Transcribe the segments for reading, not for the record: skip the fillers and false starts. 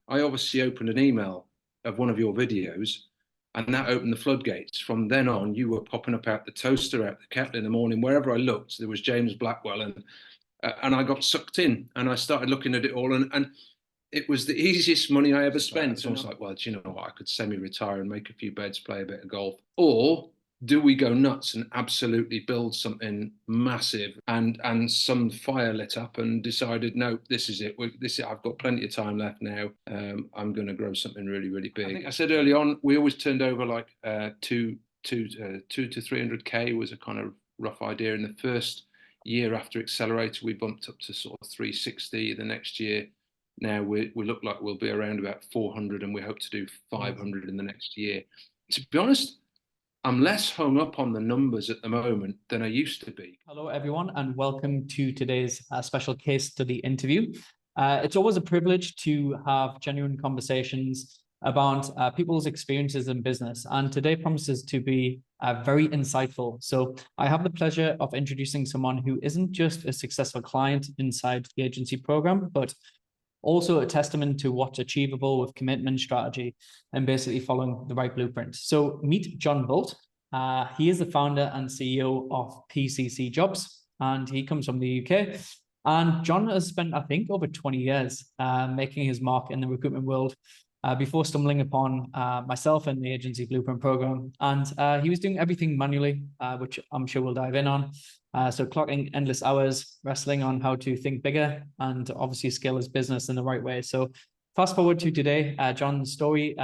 I obviously opened an email of one of your videos, and that opened the floodgates. From then on, you were popping up out the toaster, out the kettle in the morning. Wherever I looked, there was James Blackwell, and I got sucked in, and I started looking at it all, and it was the easiest money I ever spent. So I was like, well, do you know what? I could semi-retire and make a few beds, play a bit of golf, or do we go nuts and absolutely build something massive? And some fire lit up and decided, no, this is it. I've got plenty of time left now. I'm going to grow something really, really big. I think I said early on, we always turned over like two to 300K was a kind of rough idea. In the first year after Accelerator, we bumped up to sort of 360. The next year, now we look like we'll be around about 400, and we hope to do 500 in the next year. To be honest, I'm less hung up on the numbers at the moment than I used to be. Hello, everyone, and welcome to today's special case study interview. It's always a privilege to have genuine conversations about people's experiences in business, and today promises to be very insightful. So I have the pleasure of introducing someone who isn't just a successful client inside the agency program, but also a testament to what's achievable with commitment, strategy, and basically following the right blueprint. So meet John Bult. He is the founder and CEO of PCC Jobs, and he comes from the UK. And John has spent, I think, over 20 years making his mark in the recruitment world before stumbling upon myself and the Agency Blueprint program. And he was doing everything manually, which I'm sure we'll dive in on. So clocking endless hours, wrestling on how to think bigger, and obviously scale his business in the right way. So fast forward to today, John's story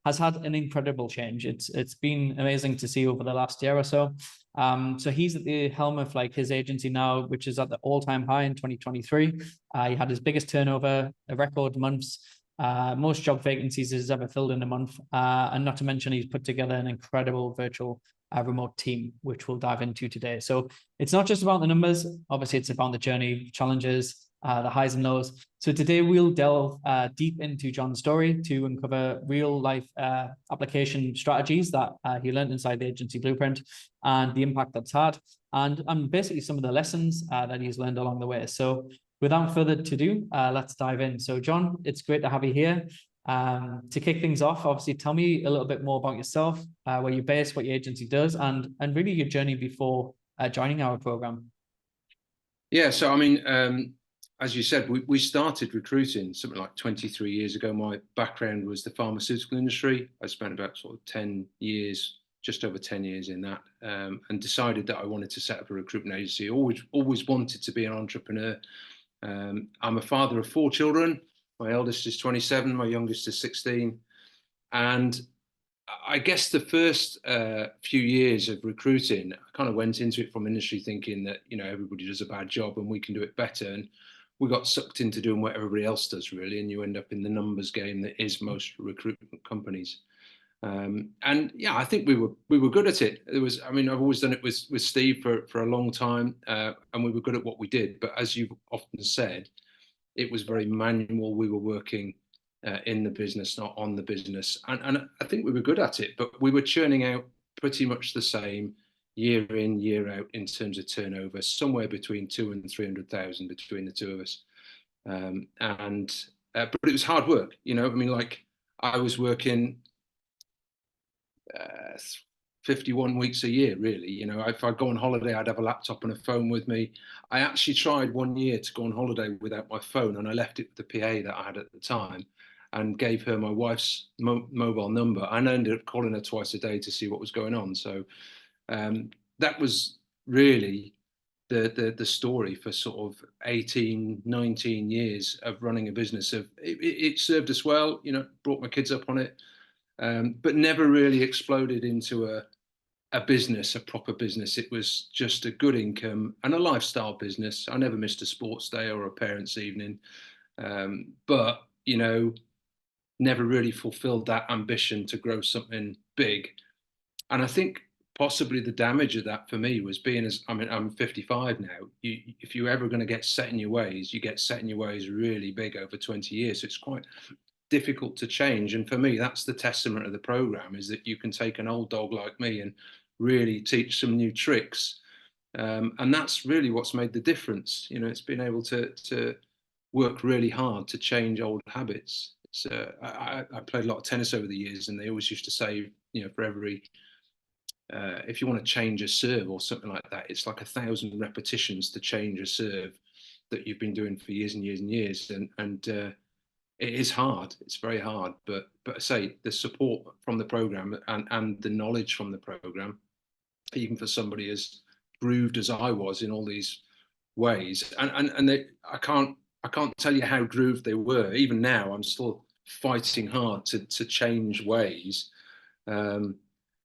has had an incredible change. It's been amazing to see over the last year or so. So he's at the helm of like his agency now, which is at the all-time high in 2023. He had his biggest turnover, a record months, most job vacancies he's ever filled in a month. And not to mention, he's put together an incredible virtual remote team, which we'll dive into today. So it's not just about the numbers. Obviously, it's about the journey, challenges, the highs and lows. So today we'll delve deep into John's story to uncover real life application strategies that he learned inside the Agency Blueprint and the impact that's had, and basically some of the lessons that he's learned along the way. So without further ado, let's dive in. So John, it's great to have you here. To kick things off, obviously, tell me a little bit more about yourself, where you're based, what your agency does, and really your journey before joining our program. Yeah, so I mean, as you said, we started recruiting something like 23 years ago. My background was the pharmaceutical industry. I spent about sort of 10 years, just over 10 years in that, and decided that I wanted to set up a recruitment agency. Always wanted to be an entrepreneur. I'm a father of 4 children. My eldest is 27, my youngest is 16. And I guess the first few years of recruiting, I kind of went into it from industry thinking that, you know, everybody does a bad job and we can do it better. And we got sucked into doing what everybody else does, really. And you end up in the numbers game that is most recruitment companies. And yeah, I think we were good at it. I mean, I've always done it with Steve for a long time, and we were good at what we did. But as you've often said, it was very manual. We were working in the business, not on the business. And I think we were good at it, but we were churning out pretty much the same year in, year out in terms of turnover, somewhere between 200,000 and 300,000 between the two of us. But it was hard work, you know. I mean, like I was working 51 weeks a year, really. You know, if I'd go on holiday, I'd have a laptop and a phone with me. I actually tried one year to go on holiday without my phone, and I left it with the PA that I had at the time and gave her my wife's mobile number. And I ended up calling her twice a day to see what was going on. So that was really the story for sort of 18, 19 years of running a business. It served us well, you know, brought my kids up on it, but never really exploded into a business, a proper business. It was just a good income and a lifestyle business. I never missed a sports day or a parents' evening, but, you know, never really fulfilled that ambition to grow something big. And I think possibly the damage of that for me was I'm 55 now. If you're ever going to get set in your ways, you get set in your ways really big over 20 years. So it's quite difficult to change. And for me, that's the testament of the program, is that you can take an old dog like me and really teach some new tricks. And that's really what's made the difference. You know, it's been able to work really hard to change old habits. So I played a lot of tennis over the years, and they always used to say, for every if you want to change a serve or something like that, it's like 1,000 repetitions to change a serve that you've been doing for years and years and years. And it is hard. It's very hard. But I say the support from the program and the knowledge from the program, even for somebody as grooved as I was in all these ways, and I can't tell you how grooved they were. Even now, I'm still fighting hard to change ways.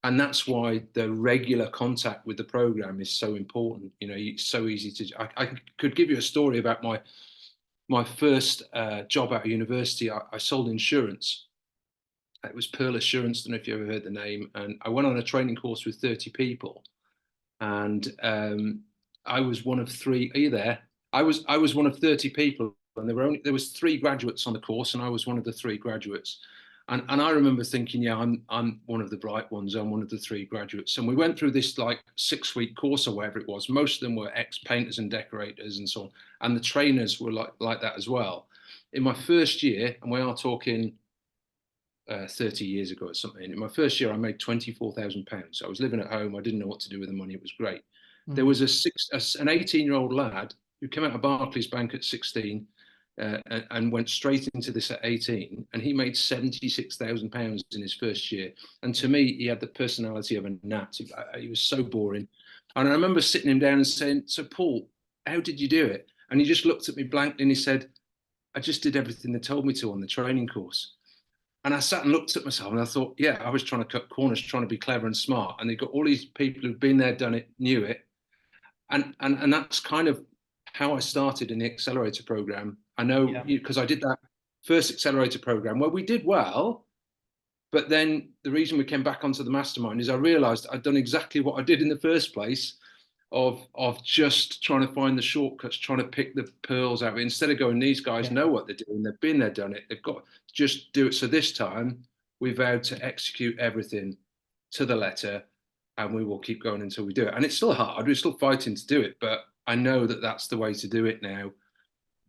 And that's why the regular contact with the program is so important. It's so easy to. I could give you a story about my first job out of university. I sold insurance. It was Pearl Assurance. I don't know if you ever heard the name. And I went on a training course with 30 people, and I was one of three. Are you there? I was one of 30 people, and there was 3 graduates on the course, and I was one of the 3 graduates. And I remember thinking, yeah, I'm one of the bright ones. I'm one of the 3 graduates. And we went through this like 6-week course or whatever it was. Most of them were ex-painters and decorators and so on. And the trainers were like that as well. In my first year, and we are talking 30 years ago or something, in my first year, I made £24,000. I was living at home. I didn't know what to do with the money. It was great. There was an 18-year-old lad who came out of Barclays Bank at 16 and went straight into this at 18, and he made £76,000 in his first year. And to me, he had the personality of a gnat. He was so boring. And I remember sitting him down and saying, "So Paul, how did you do it?" And he just looked at me blankly and he said, "I just did everything they told me to on the training course." And I sat and looked at myself and I thought, yeah, I was trying to cut corners, trying to be clever and smart. And they've got all these people who've been there, done it, knew it. And that's kind of how I started in the accelerator program. I know because I did that first accelerator program where we did well, but then the reason we came back onto the mastermind is I realized I'd done exactly what I did in the first place of just trying to find the shortcuts, trying to pick the pearls out of it, instead of going, these guys know what they're doing, they've been there, done it, they've got just do it. So this time we vowed to execute everything to the letter, and we will keep going until we do it. And it's still hard. We're still fighting to do it, but I know that that's the way to do it now.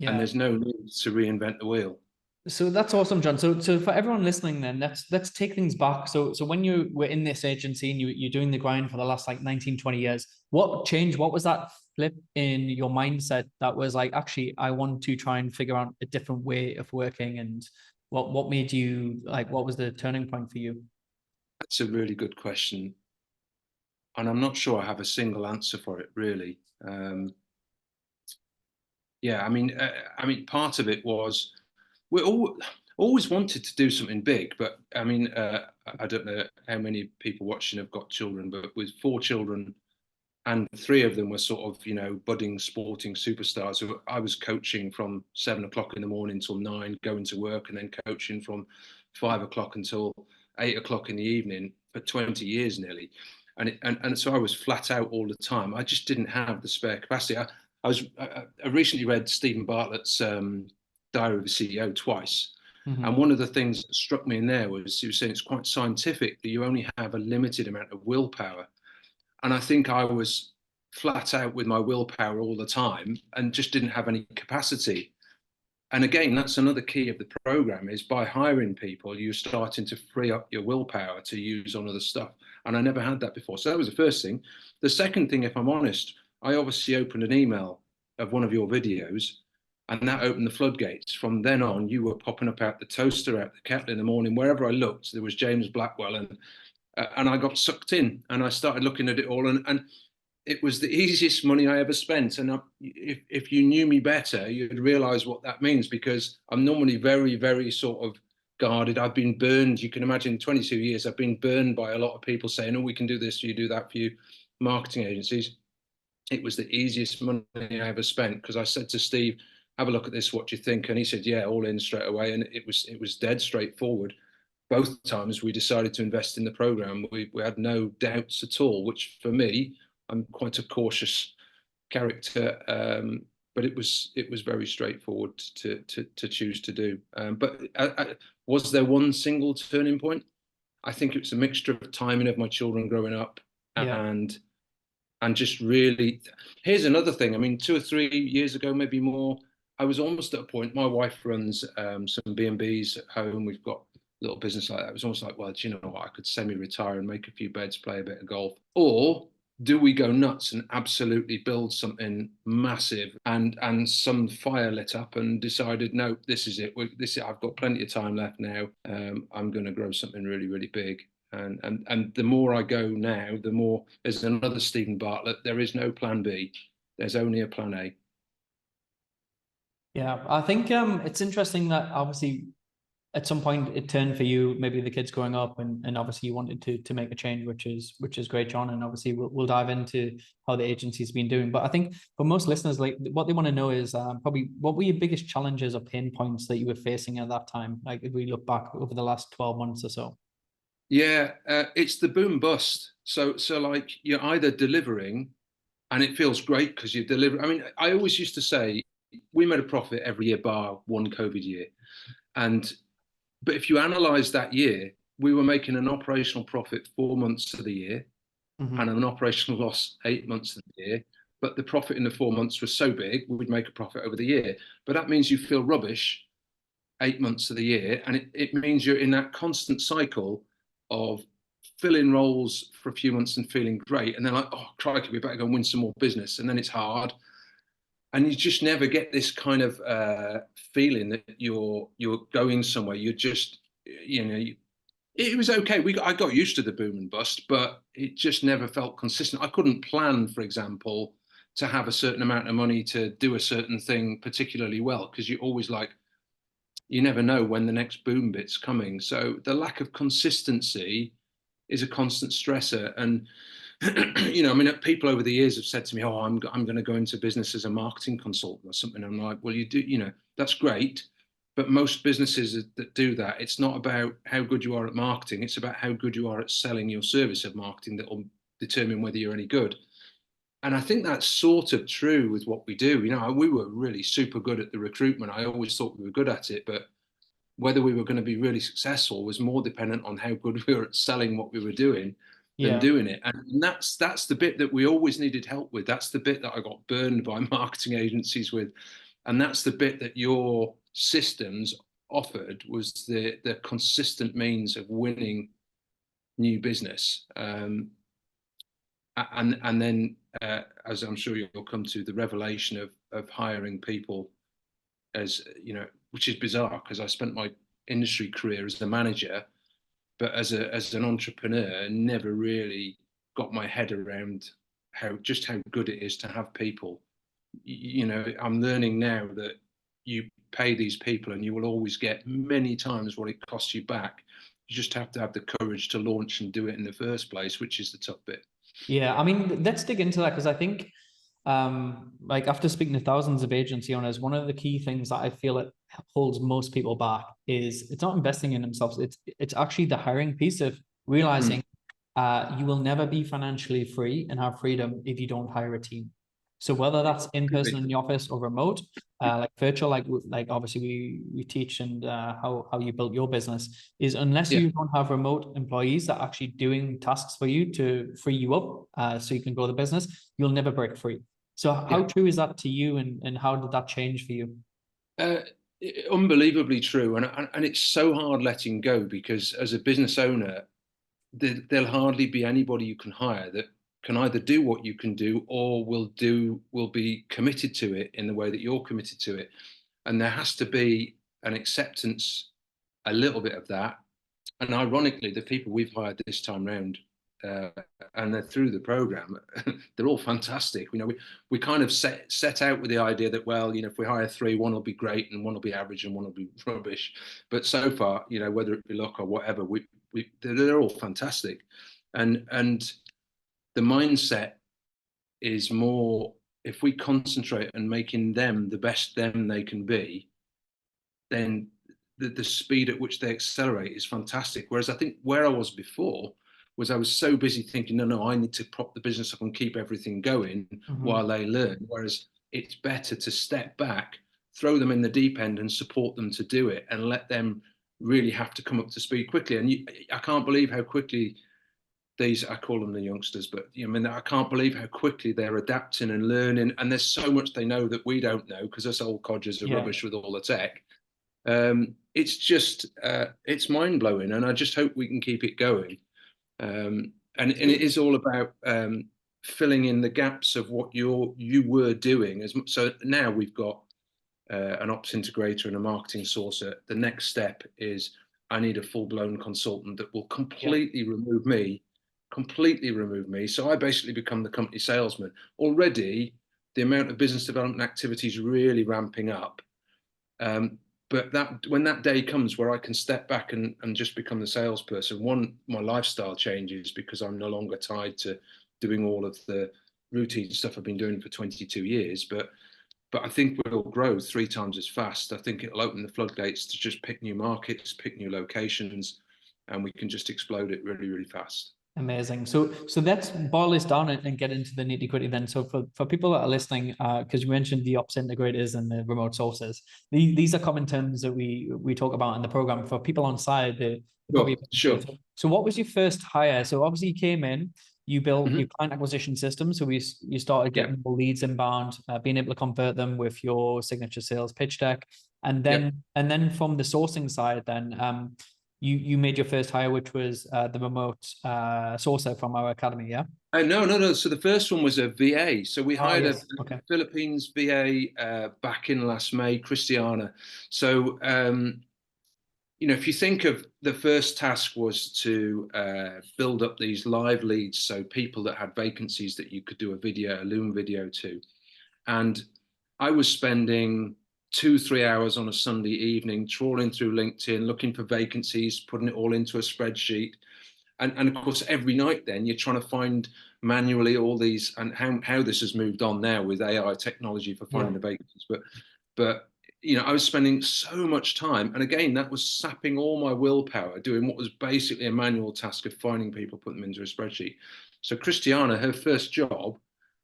And there's no need to reinvent the wheel. So that's awesome, John. So for everyone listening, then let's take things back. So when you were in this agency and you're doing the grind for the last like 19, 20 years, what changed? What was that flip in your mindset that was like, actually, I want to try and figure out a different way of working? And what made you like, what was the turning point for you? That's a really good question. And I'm not sure I have a single answer for it, really. I mean, part of it was we always wanted to do something big, but I mean, I don't know how many people watching have got children, but with 4 children, and 3 of them were sort of, budding sporting superstars. So I was coaching from 7 o'clock in the morning till 9, going to work, and then coaching from 5 o'clock until 8 o'clock in the evening for 20 years nearly. And so I was flat out all the time. I just didn't have the spare capacity. I recently read Stephen Bartlett's Diary of a CEO twice. And one of the things that struck me in there was he was saying it's quite scientific that you only have a limited amount of willpower. And I think I was flat out with my willpower all the time and just didn't have any capacity. And again, that's another key of the program, is by hiring people, you're starting to free up your willpower to use on other stuff. And I never had that before. So that was the first thing. The second thing, if I'm honest, I obviously opened an email of one of your videos, and that opened the floodgates. From then on, you were popping up out the toaster, out the kettle in the morning. Wherever I looked, there was James Blackwell, and I got sucked in, and I started looking at it all, and it was the easiest money I ever spent. And if you knew me better, you'd realize what that means, because I'm normally very, very sort of guarded. I've been burned. You can imagine 22 years, I've been burned by a lot of people saying, oh, we can do this for you, do that for you, marketing agencies. It was the easiest money I ever spent, because I said to Steve, have a look at this, what do you think? And he said, yeah, all in straight away. And it was dead straightforward. Both times we decided to invest in the program, we had no doubts at all, which for me, I'm quite a cautious character, but it was very straightforward to choose to do. But was there one single turning point? I think it was a mixture of timing of my children growing up and just really. Here's another thing. I mean, 2 or 3 years ago, maybe more, I was almost at a point. My wife runs some B&Bs at home. We've got a little business like that. It was almost like, well, do you know what? I could semi-retire and make a few beds, play a bit of golf, or do we go nuts and absolutely build something massive? And some fire lit up and decided, no, this is it. I've got plenty of time left now. I'm going to grow something really, really big. And the more I go now, the more there's another Stephen Bartlett. There is no plan B. There's only a plan A. Yeah, I think it's interesting that obviously at some point it turned for you, maybe the kids growing up, and obviously you wanted to make a change, which is great, John. And obviously we'll dive into how the agency's been doing. But I think for most listeners, like what they want to know is probably what were your biggest challenges or pain points that you were facing at that time? Like if we look back over the last 12 months or so. Yeah, it's the boom bust. So like you're either delivering, and it feels great because you deliver. I mean, I always used to say we made a profit every year bar one COVID year, but if you analyze that year, we were making an operational profit 4 months of the year and an operational loss 8 months of the year. But the profit in the 4 months was so big, we'd make a profit over the year. But that means you feel rubbish 8 months of the year. And it means you're in that constant cycle of filling roles for a few months and feeling great. And then like, oh, crikey, we better go and win some more business. And then it's hard. And you just never get this kind of feeling that you're going somewhere. You're just, it was okay. I got used to the boom and bust, but it just never felt consistent. I couldn't plan, for example, to have a certain amount of money to do a certain thing particularly well, because you always like, you never know when the next boom bit's coming. So the lack of consistency is a constant stressor. And I mean, people over the years have said to me, "Oh, I'm going to go into business as a marketing consultant or something." I'm like, "Well, you do, that's great, but most businesses that do that, it's not about how good you are at marketing. It's about how good you are at selling your service of marketing that will determine whether you're any good." And I think that's sort of true with what we do. We were really super good at the recruitment. I always thought we were good at it, but whether we were going to be really successful was more dependent on how good we were at selling what we were doing than doing it. And that's the bit that we always needed help with. That's the bit that I got burned by marketing agencies with. And that's the bit that your systems offered, was the consistent means of winning new business. And then, as I'm sure you'll come to, the revelation of hiring people, as which is bizarre because I spent my industry career as a manager, but as an entrepreneur, never really got my head around how good it is to have people. I'm learning now that you pay these people and you will always get many times what it costs you back. You just have to have the courage to launch and do it in the first place, which is the tough bit. Yeah, I mean, let's dig into that, because I think like after speaking to thousands of agency owners, one of the key things that I feel it holds most people back is it's not investing in themselves. It's actually the hiring piece of realizing you will never be financially free and have freedom if you don't hire a team. So whether that's in person in the office or remote, like virtual, like obviously we teach, and how you built your business is, unless you don't have remote employees that are actually doing tasks for you to free you up, so you can grow the business, you'll never break free. So how true is that to you, and how did that change for you? Unbelievably true, and it's so hard letting go, because as a business owner, there'll hardly be anybody you can hire that can either do what you can do, or will be committed to it in the way that you're committed to it. And there has to be an acceptance, a little bit of that. And ironically, the people we've hired this time round, and they're through the program, they're all fantastic. We kind of set out with the idea that, well, if we hire three, one will be great and one will be average and one will be rubbish. But so far, whether it be luck or whatever, they're all fantastic. And the mindset is more, if we concentrate on making them the best them they can be, then the speed at which they accelerate is fantastic. Whereas I think where I was before was I was so busy thinking, no, I need to prop the business up and keep everything going while they learn. Whereas it's better to step back, throw them in the deep end and support them to do it, and let them really have to come up to speed quickly. And I can't believe how quickly these, I call them the youngsters, but I mean, I can't believe how quickly they're adapting and learning. And there's so much they know that we don't know because us old codgers are rubbish with all the tech. It's just, it's mind blowing. And I just hope we can keep it going. And it is all about filling in the gaps of what you were doing. So now we've got an ops integrator and a marketing sourcer. The next step is I need a full-blown consultant that will completely remove me. So I basically become the company salesman. Already, the amount of business development activities really ramping up. But when that day comes where I can step back and just become the salesperson, one, my lifestyle changes because I'm no longer tied to doing all of the routine stuff I've been doing for 22 years. But I think we'll grow 3 times as fast. I think it'll open the floodgates to just pick new markets, pick new locations, and we can just explode it really, really fast. Amazing. So let's boil this down and get into the nitty-gritty then. So for people that are listening, because you mentioned the ops integrators and the remote sources, these are common terms that we talk about in the program. For people on side, Sure. So what was your first hire? So obviously you came in, you built your client acquisition system. So you started getting more leads inbound, being able to convert them with your signature sales pitch deck. And then from the sourcing side, then you made your first hire, which was the remote sourcer from our academy, yeah? No. So the first one was a VA. So we hired a Philippines VA back in last May, Christiana. So, if you think of the first task was to build up these live leads, so people that had vacancies that you could do a Loom video to. And I was spending 2-3 hours on a Sunday evening trawling through LinkedIn, looking for vacancies, putting it all into a spreadsheet. And of course, every night then you're trying to find manually all these, and how this has moved on now with AI technology for finding the vacancies. But I was spending so much time, and again, that was sapping all my willpower, doing what was basically a manual task of finding people, putting them into a spreadsheet. So Christiana, her first job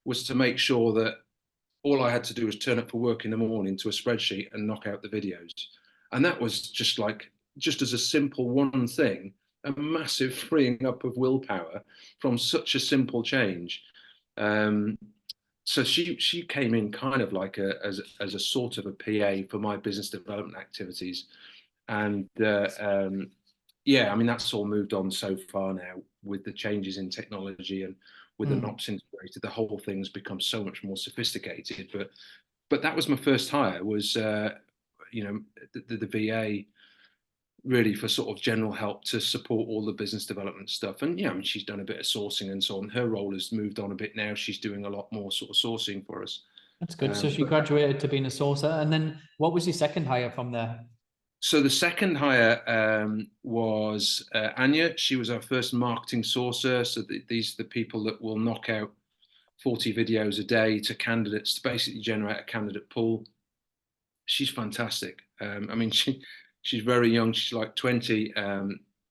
was to make sure that all I had to do was turn up for work in the morning to a spreadsheet and knock out the videos. And that was just as a simple one thing, a massive freeing up of willpower from such a simple change. So she came in kind of like as a sort of a PA for my business development activities. And I mean, that's all moved on so far now with the changes in technology and with an ops integrator. The whole thing's become so much more sophisticated. But that was my first hire, was the VA, really for sort of general help to support all the business development stuff. And I mean, she's done a bit of sourcing and so on. Her role has moved on a bit now. She's doing a lot more sort of sourcing for us. That's good. So she graduated to being a sourcer. And then what was your second hire from there? So the second hire was Anya. She was our first marketing sourcer. So these are the people that will knock out 40 videos a day to candidates to basically generate a candidate pool. She's fantastic. I mean, she's very young. She's like 20,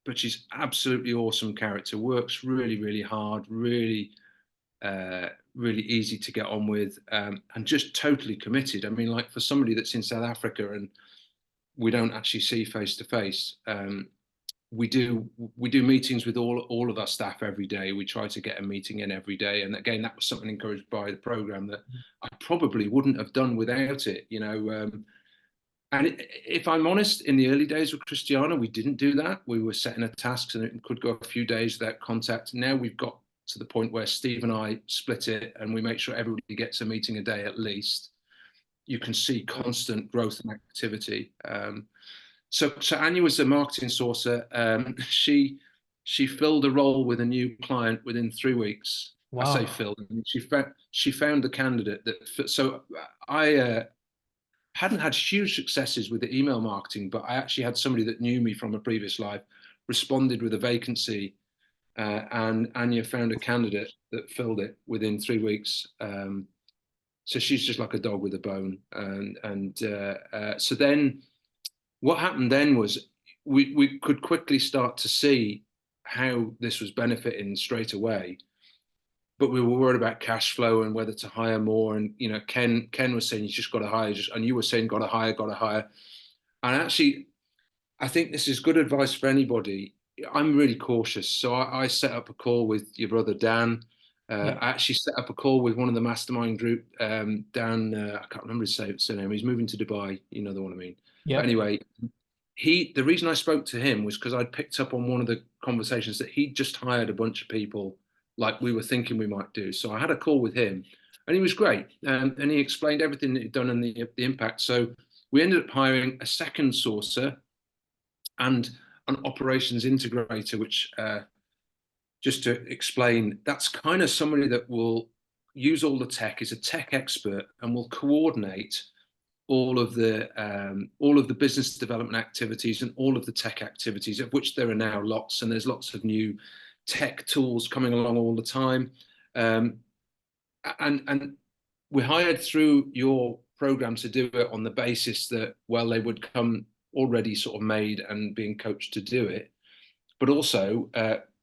but she's absolutely awesome character. Works really, really hard. Really, really easy to get on with, and just totally committed. I mean, like for somebody that's in South Africa and we don't actually see face to face. We do meetings with all of our staff every day. We try to get a meeting in every day, and again, that was something encouraged by the program that I probably wouldn't have done without it. And if I'm honest, in the early days with Christiana, we didn't do that. We were setting a task, and it could go a few days without contact. Now we've got to the point where Steve and I split it, and we make sure everybody gets a meeting a day at least. You can see constant growth and activity. So Anya was the marketing sourcer. She filled a role with a new client within 3 weeks. Wow. I say filled. She found the candidate that. So I hadn't had huge successes with the email marketing, but I actually had somebody that knew me from a previous life, responded with a vacancy, and Anya found a candidate that filled it within 3 weeks. So she's just like a dog with a bone. So then what happened then was we could quickly start to see how this was benefiting straight away. But we were worried about cash flow and whether to hire more. And, Ken was saying, you just got to hire. And you were saying, got to hire. And actually, I think this is good advice for anybody. I'm really cautious. So I set up a call with your brother Dan. Yeah. I actually set up a call with one of the mastermind group, Dan. I can't remember his surname. He's moving to Dubai. You know the one I mean. But Yep. anyway, the reason I spoke to him was because I'd picked up on one of the conversations that he'd just hired a bunch of people like we were thinking we might do. So I had a call with him, and he was great, and he explained everything that he'd done and the impact. So we ended up hiring a second sourcer and an operations integrator, which just to explain, that's kind of somebody that will use all the tech, is a tech expert, and will coordinate all of the business development activities and all of the tech activities, of which there are now lots, and there's lots of new tech tools coming along all the time. Um, and we hired through your program to do it on the basis that, well, they would come already sort of made and being coached to do it. But also,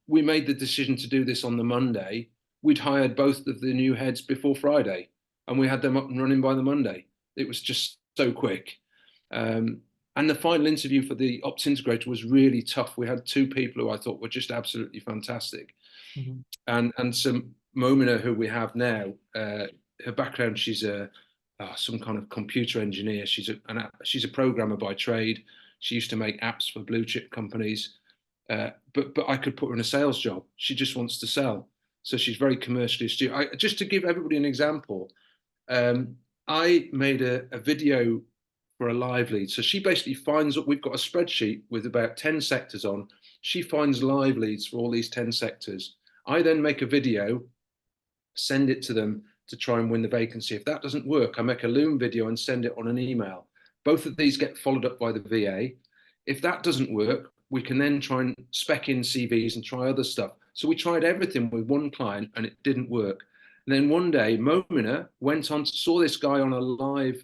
we made the decision to do this on the Monday. We'd hired both of the new heads before Friday, and we had them up and running by the Monday. It was just so quick. And the final interview for the ops integrator was really tough. We had two people who I thought were just absolutely fantastic. Mm-hmm. And some Momina, who we have now, her background, she's some kind of computer engineer. She's a programmer by trade. She used to make apps for blue chip companies. But I could put her in a sales job. She just wants to sell. So she's very commercially astute. Just to give everybody an example, I made a video for a live lead. So she basically finds that we've got a spreadsheet with about 10 sectors on. She finds live leads for all these 10 sectors. I then make a video, send it to them to try and win the vacancy. If that doesn't work, I make a Loom video and send it on an email. Both of these get followed up by the VA. If that doesn't work, we can then try and spec in CVs and try other stuff. So we tried everything with one client and it didn't work. And then one day, Momina went on, saw this guy on a live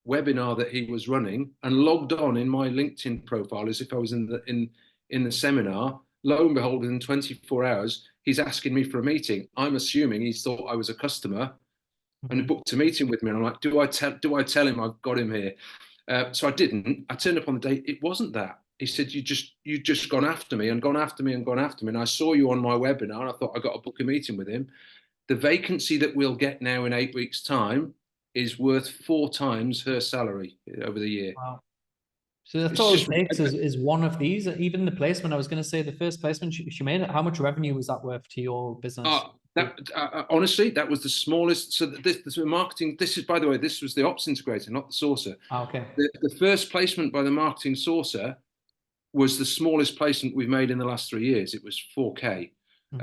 webinar that he was running, and logged on in my LinkedIn profile as if I was in the seminar. Lo and behold, within 24 hours, he's asking me for a meeting. I'm assuming he thought I was a customer and booked a meeting with me. And I'm like, do I tell him I've got him here? So I didn't. I turned up on the day. It wasn't that. He said, you just gone after me and gone after me and gone after me. And I saw you on my webinar. And I thought I got to book a meeting with him. The vacancy that we'll get now in 8 weeks' time is worth 4 times her salary over the year. Wow. So that's It's all it just takes is one of these. Even the placement, I was going to say the first placement she made, how much revenue was that worth to your business? Honestly, that was the smallest. So this marketing. This is, by the way, this was the ops integrator, not the sourcer. Okay. The first placement by the marketing sourcer was the smallest placement we've made in the last 3 years. It was 4K,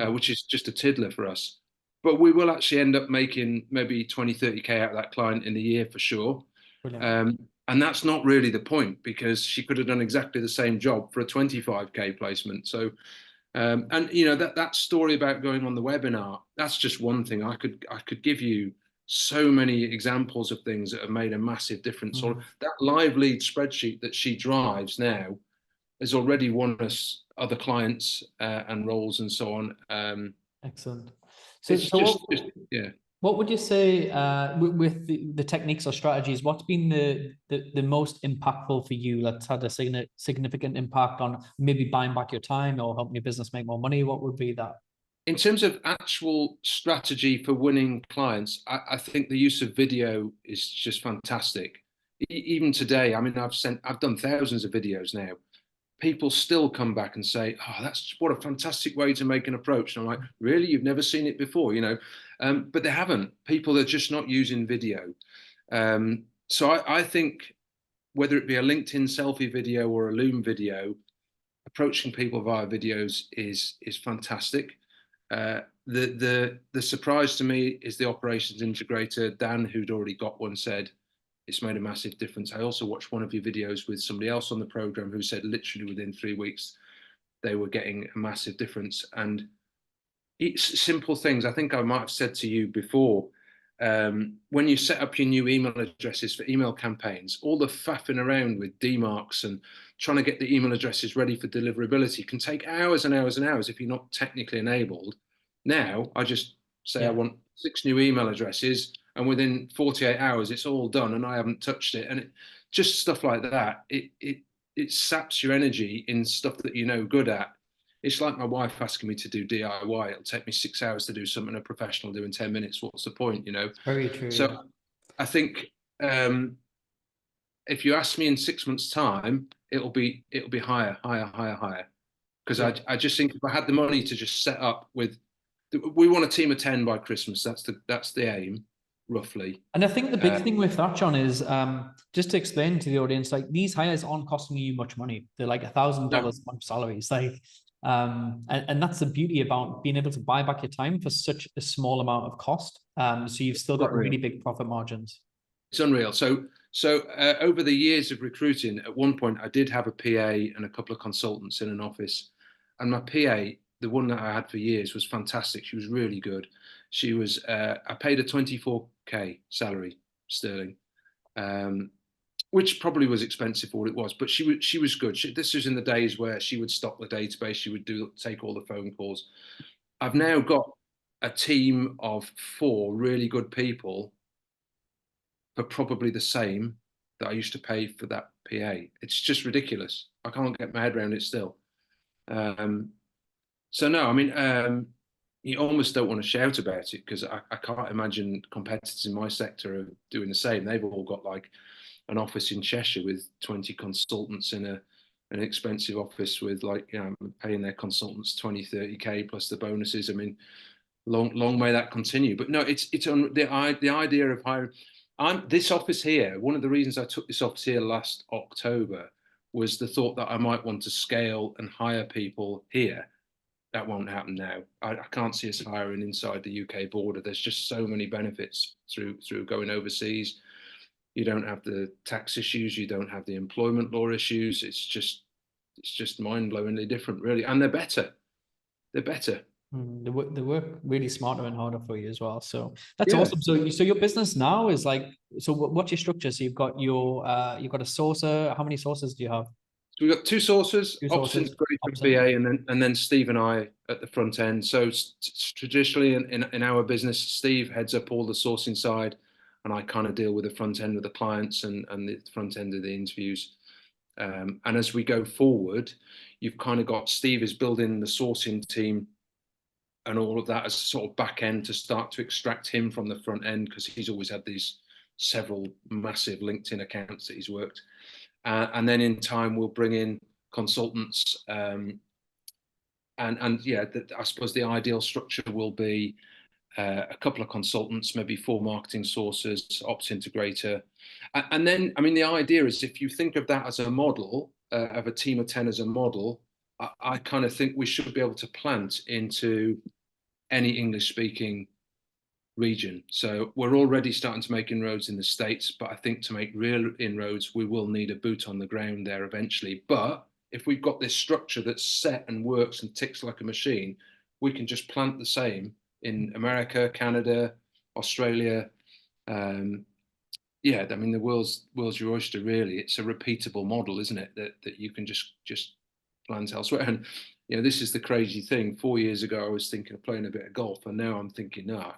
which is just a tiddler for us. But we will actually end up making maybe 20, 30K out of that client in a year for sure. And that's not really the point, because she could have done exactly the same job for a 25K placement. So, and you know, that story about going on the webinar, that's just one thing. I could give you so many examples of things that have made a massive difference. Or that live lead spreadsheet that she drives now has already won us other clients and roles and so on. Excellent. Yeah. What would you say with the techniques or strategies? What's been the most impactful for you? That's had a significant impact on maybe buying back your time or helping your business make more money. What would be that? In terms of actual strategy for winning clients, I think the use of video is just fantastic. Even today, I mean, I've done thousands of videos now. People still come back and say, "Oh, that's what a fantastic way to make an approach." And I'm like, "Really? You've never seen it before?" You know, but they haven't. People are just not using video. So I think whether it be a LinkedIn selfie video or a Loom video, approaching people via videos is fantastic. The surprise to me is the operations integrator, Dan, who'd already got one, said it's made a massive difference. I also watched one of your videos with somebody else on the program who said literally within 3 weeks they were getting a massive difference. And it's simple things. I think I might have said to you before, when you set up your new email addresses for email campaigns, all the faffing around with DMARCs and trying to get the email addresses ready for deliverability can take hours and hours and hours if you're not technically enabled. Now I just say I want 6 new email addresses, and within 48 hours it's all done and I haven't touched it. And just stuff like that, it saps your energy in stuff that you know good at. it's like my wife asking me to do DIY. It'll take me 6 hours to do something a professional do in 10 minutes. What's the point, you know? Very true. So Yeah. I think if you ask me in 6 months' time, it'll be higher, higher, higher, higher. Because Yeah. I just think if I had the money to just set up with, we want a team of 10 by Christmas. That's the aim, roughly. And I think the big thing with that, John, is just to explain to the audience, like these hires aren't costing you much money. They're like $1,000 a month salaries. Like, and that's the beauty about being able to buy back your time for such a small amount of cost. So you've still got really big profit margins. It's unreal. So over the years of recruiting, at one point I did have a PA and a couple of consultants in an office, and my PA, the one that I had for years, was fantastic. She was really good. She was I paid her 24k salary sterling, which probably was expensive for what it was, but she was good. This was in the days where she would stock the database, she would take all the phone calls. I've now got a team of 4 really good people for probably the same that I used to pay for that PA. It's just ridiculous. I can't get my head around it still. So no, I mean, you almost don't want to shout about it because I can't imagine competitors in my sector are doing the same. They've all got like an office in Cheshire with 20 consultants in an expensive office with, like, you know, paying their consultants 20, 30k plus the bonuses. I mean, long may that continue. But no, it's on the idea of hiring. This office here, one of the reasons I took this office here last October was the thought that I might want to scale and hire people here. That won't happen now. I can't see us hiring inside the UK border. There's just so many benefits through going overseas. You don't have the tax issues. You don't have the employment law issues. It's just mind-blowingly different, really. And they're better. They're better. They work really smarter and harder for you as well. So that's awesome. So your business now is like, so what's your structure? So you've got a sourcer. How many sources do you have? So we've got 2 sources, ops integrator, BA, and then Steve and I at the front end. So traditionally in our business, Steve heads up all the sourcing side, and I kind of deal with the front end with the clients and the front end of the interviews. And as we go forward, you've kind of got Steve is building the sourcing team and all of that as a sort of back end to start to extract him from the front end, because he's always had these several massive LinkedIn accounts that he's worked. And then in time, we'll bring in consultants. And yeah, I suppose the ideal structure will be a couple of consultants, maybe 4 marketing sources, ops integrator. And then, I mean, the idea is if you think of that as a model, of a team of 10 as a model, I kind of think we should be able to plant into any English speaking region. So we're already starting to make inroads in the States, but I think to make real inroads, we will need a boot on the ground there eventually. But if we've got this structure that's set and works and ticks like a machine, we can just plant the same in America, Canada, Australia. Yeah, I mean, the world's your oyster, really. It's a repeatable model, isn't it? That you can just plant elsewhere. And you know, this is the crazy thing. 4 years ago, I was thinking of playing a bit of golf, and now I'm thinking, no, I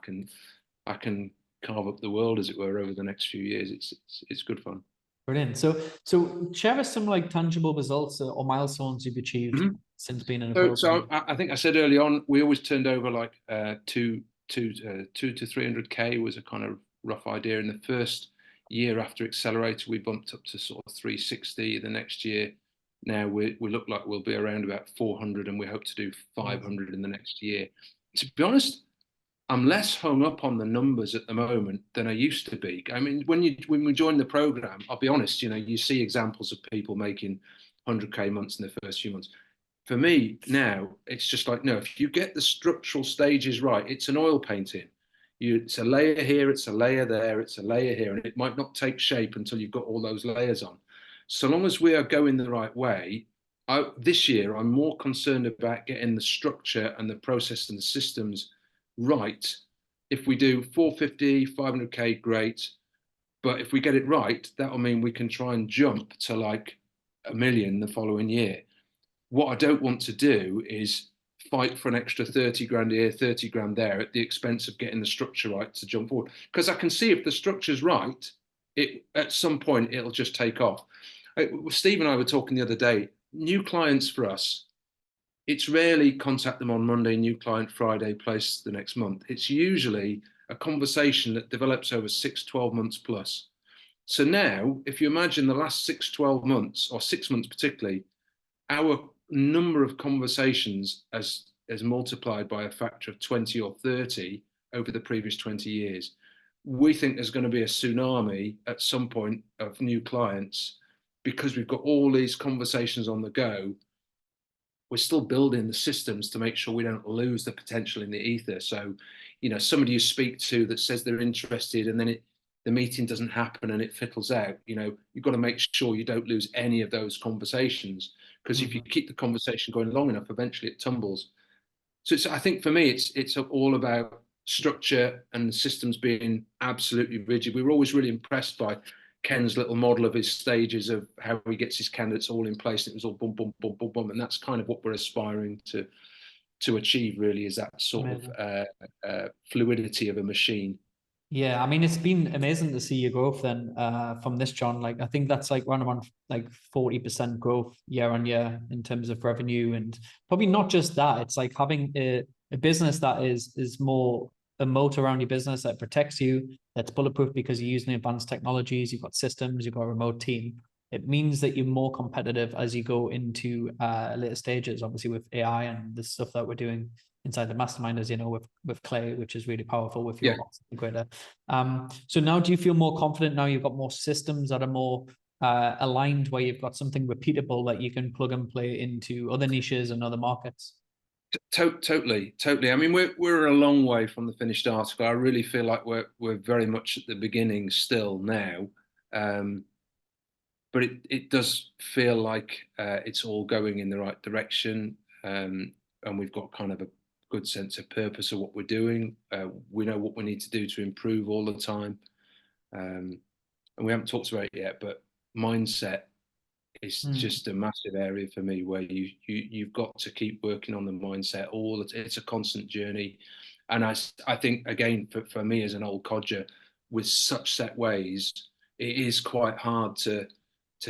can carve up the world, as it were, over the next few years. It's good fun. Brilliant. So share us some like tangible results or milestones you've achieved since being in a program. So I think I said early on, we always turned over like 2 to 300k was a kind of rough idea. In the first year after Accelerator, we bumped up to sort of 360. The next year, now we look like we'll be around about 400, and we hope to do 500 in the next year. To be honest, I'm less hung up on the numbers at the moment than I used to be. I mean, when we join the program, I'll be honest, you know, you see examples of people making 100k months in the first few months. For me now, it's just like, no, if you get the structural stages right, it's an oil painting. It's a layer here, it's a layer there, it's a layer here, and it might not take shape until you've got all those layers on. So long as we are going the right way, this year I'm more concerned about getting the structure and the process and the systems right. If we do 450, 500k, great. But if we get it right, that'll mean we can try and jump to like 1 million the following year. What I don't want to do is fight for an extra 30 grand here, 30 grand there at the expense of getting the structure right to jump forward. Because I can see if the structure's right, at some point it'll just take off. Steve and I were talking the other day, new clients for us, it's rarely contact them on Monday, new client Friday, place the next month. It's usually a conversation that develops over 6, 12 months plus. So now, if you imagine the last 6, 12 months, or 6 months particularly, our number of conversations has multiplied by a factor of 20 or 30 over the previous 20 years. We think there's going to be a tsunami at some point of new clients because we've got all these conversations on the go. We're still building the systems to make sure we don't lose the potential in the ether. So, somebody you speak to that says they're interested and then the meeting doesn't happen and it fizzles out, you've got to make sure you don't lose any of those conversations, because if you keep the conversation going long enough, eventually it tumbles. So I think for me, it's all about structure and the systems being absolutely rigid. We were always really impressed by Ken's little model of his stages of how he gets his candidates all in place. And it was all boom, boom, boom, boom, boom. And that's kind of what we're aspiring to achieve, really, is that sort of fluidity of a machine. Yeah, I mean, it's been amazing to see your growth then from this, John. Like, I think that's like around like 40% growth year on year in terms of revenue. And probably not just that, it's like having a business that is more a moat around your business that protects you, that's bulletproof because you're using advanced technologies, you've got systems, you've got a remote team. It means that you're more competitive as you go into later stages, obviously with AI and the stuff that we're doing inside the mastermind, as you know, with Clay, which is really powerful with your integrator. So now do you feel more confident now you've got more systems that are more aligned, where you've got something repeatable that you can plug and play into other niches and other markets? Totally. I mean, we're a long way from the finished article. I really feel like we're very much at the beginning still now, but it does feel like it's all going in the right direction, and we've got kind of a good sense of purpose of what we're doing. We know what we need to do to improve all the time, and we haven't talked about it yet, but mindset is just a massive area for me, where you've got to keep working on the mindset. It's a constant journey, and I think, again, for me as an old codger with such set ways, it is quite hard to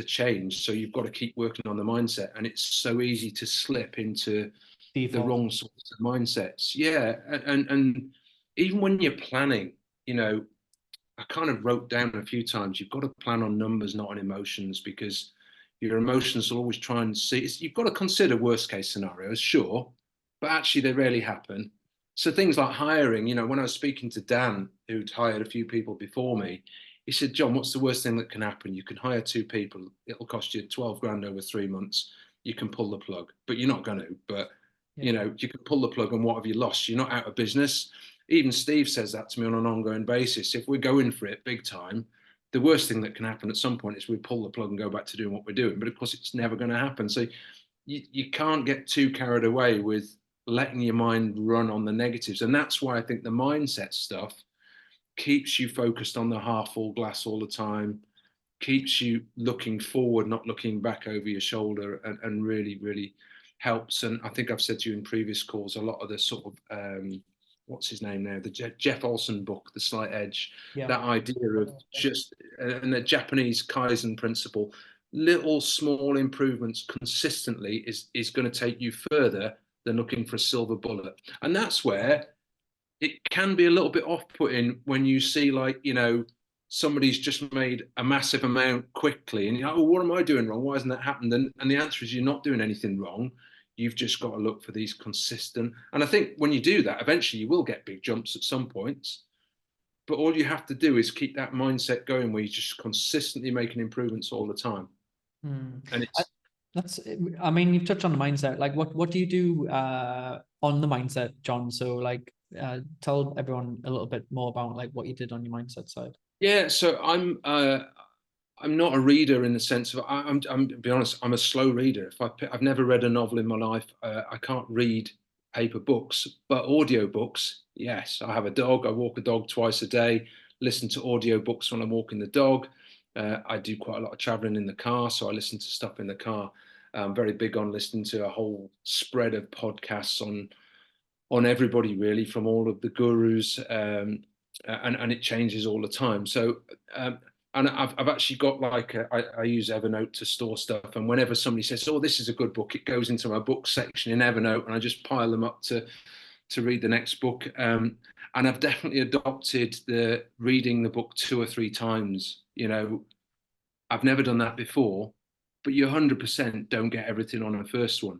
change. So you've got to keep working on the mindset, and it's so easy to slip into the wrong sorts of mindsets. Yeah, and even when you're planning, I kind of wrote down a few times, you've got to plan on numbers, not on emotions, because your emotions will always try and see. You've got to consider worst case scenarios, sure, but actually they rarely happen. So things like hiring, when I was speaking to Dan, who'd hired a few people before me, he said, John, what's the worst thing that can happen? You can hire 2 people. It'll cost you 12 grand over 3 months. You can pull the plug, but you're not going to. But, you can pull the plug, and what have you lost? You're not out of business. Even Steve says that to me on an ongoing basis. If we're going for it big time, the worst thing that can happen at some point is we pull the plug and go back to doing what we're doing. But of course, it's never going to happen. So you can't get too carried away with letting your mind run on the negatives. And that's why I think the mindset stuff keeps you focused on the half full glass all the time, keeps you looking forward, not looking back over your shoulder, and really, really helps. And I think I've said to you in previous calls, a lot of the sort of, what's his name now? The Jeff Olson book, The Slight Edge, that idea of just, and the Japanese Kaizen principle, little small improvements consistently is going to take you further than looking for a silver bullet. And that's where it can be a little bit off-putting when you see, like, somebody's just made a massive amount quickly, and you're like, oh, what am I doing wrong? Why hasn't that happened? And the answer is, you're not doing anything wrong. You've just got to look for these consistent. And I think when you do that, eventually you will get big jumps at some points. But all you have to do is keep that mindset going, where you're just consistently making improvements all the time. And I mean, you've touched on the mindset. Like, what do you do on the mindset, John? So, like, tell everyone a little bit more about like what you did on your mindset side. Yeah, so I'm not a reader in the sense of, I'm to be honest, I'm a slow reader. I've never read a novel in my life. I can't read paper books, but audio books, yes. I have a dog. I walk a dog twice a day. Listen to audio books when I'm walking the dog. I do quite a lot of traveling in the car, so I listen to stuff in the car. I'm very big on listening to a whole spread of podcasts on everybody, really, from all of the gurus, and it changes all the time. So And I've actually got like I use Evernote to store stuff, and whenever somebody says, "Oh, this is a good book," it goes into my book section in Evernote, and I just pile them up to read the next book. And I've definitely adopted the reading the book 2 or 3 times. I've never done that before, but you 100% don't get everything on the first one.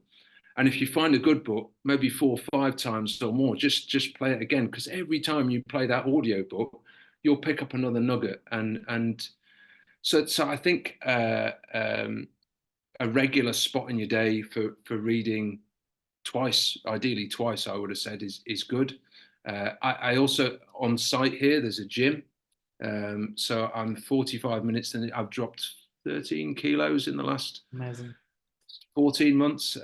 And if you find a good book, maybe 4 or 5 times or more, just play it again, because every time you play that audio book, you'll pick up another nugget. And so I think a regular spot in your day for reading twice, ideally twice, I would have said is good. I also, on site here, there's a gym. So I'm 45 minutes and I've dropped 13 kilos in the last Amazing. 14 months.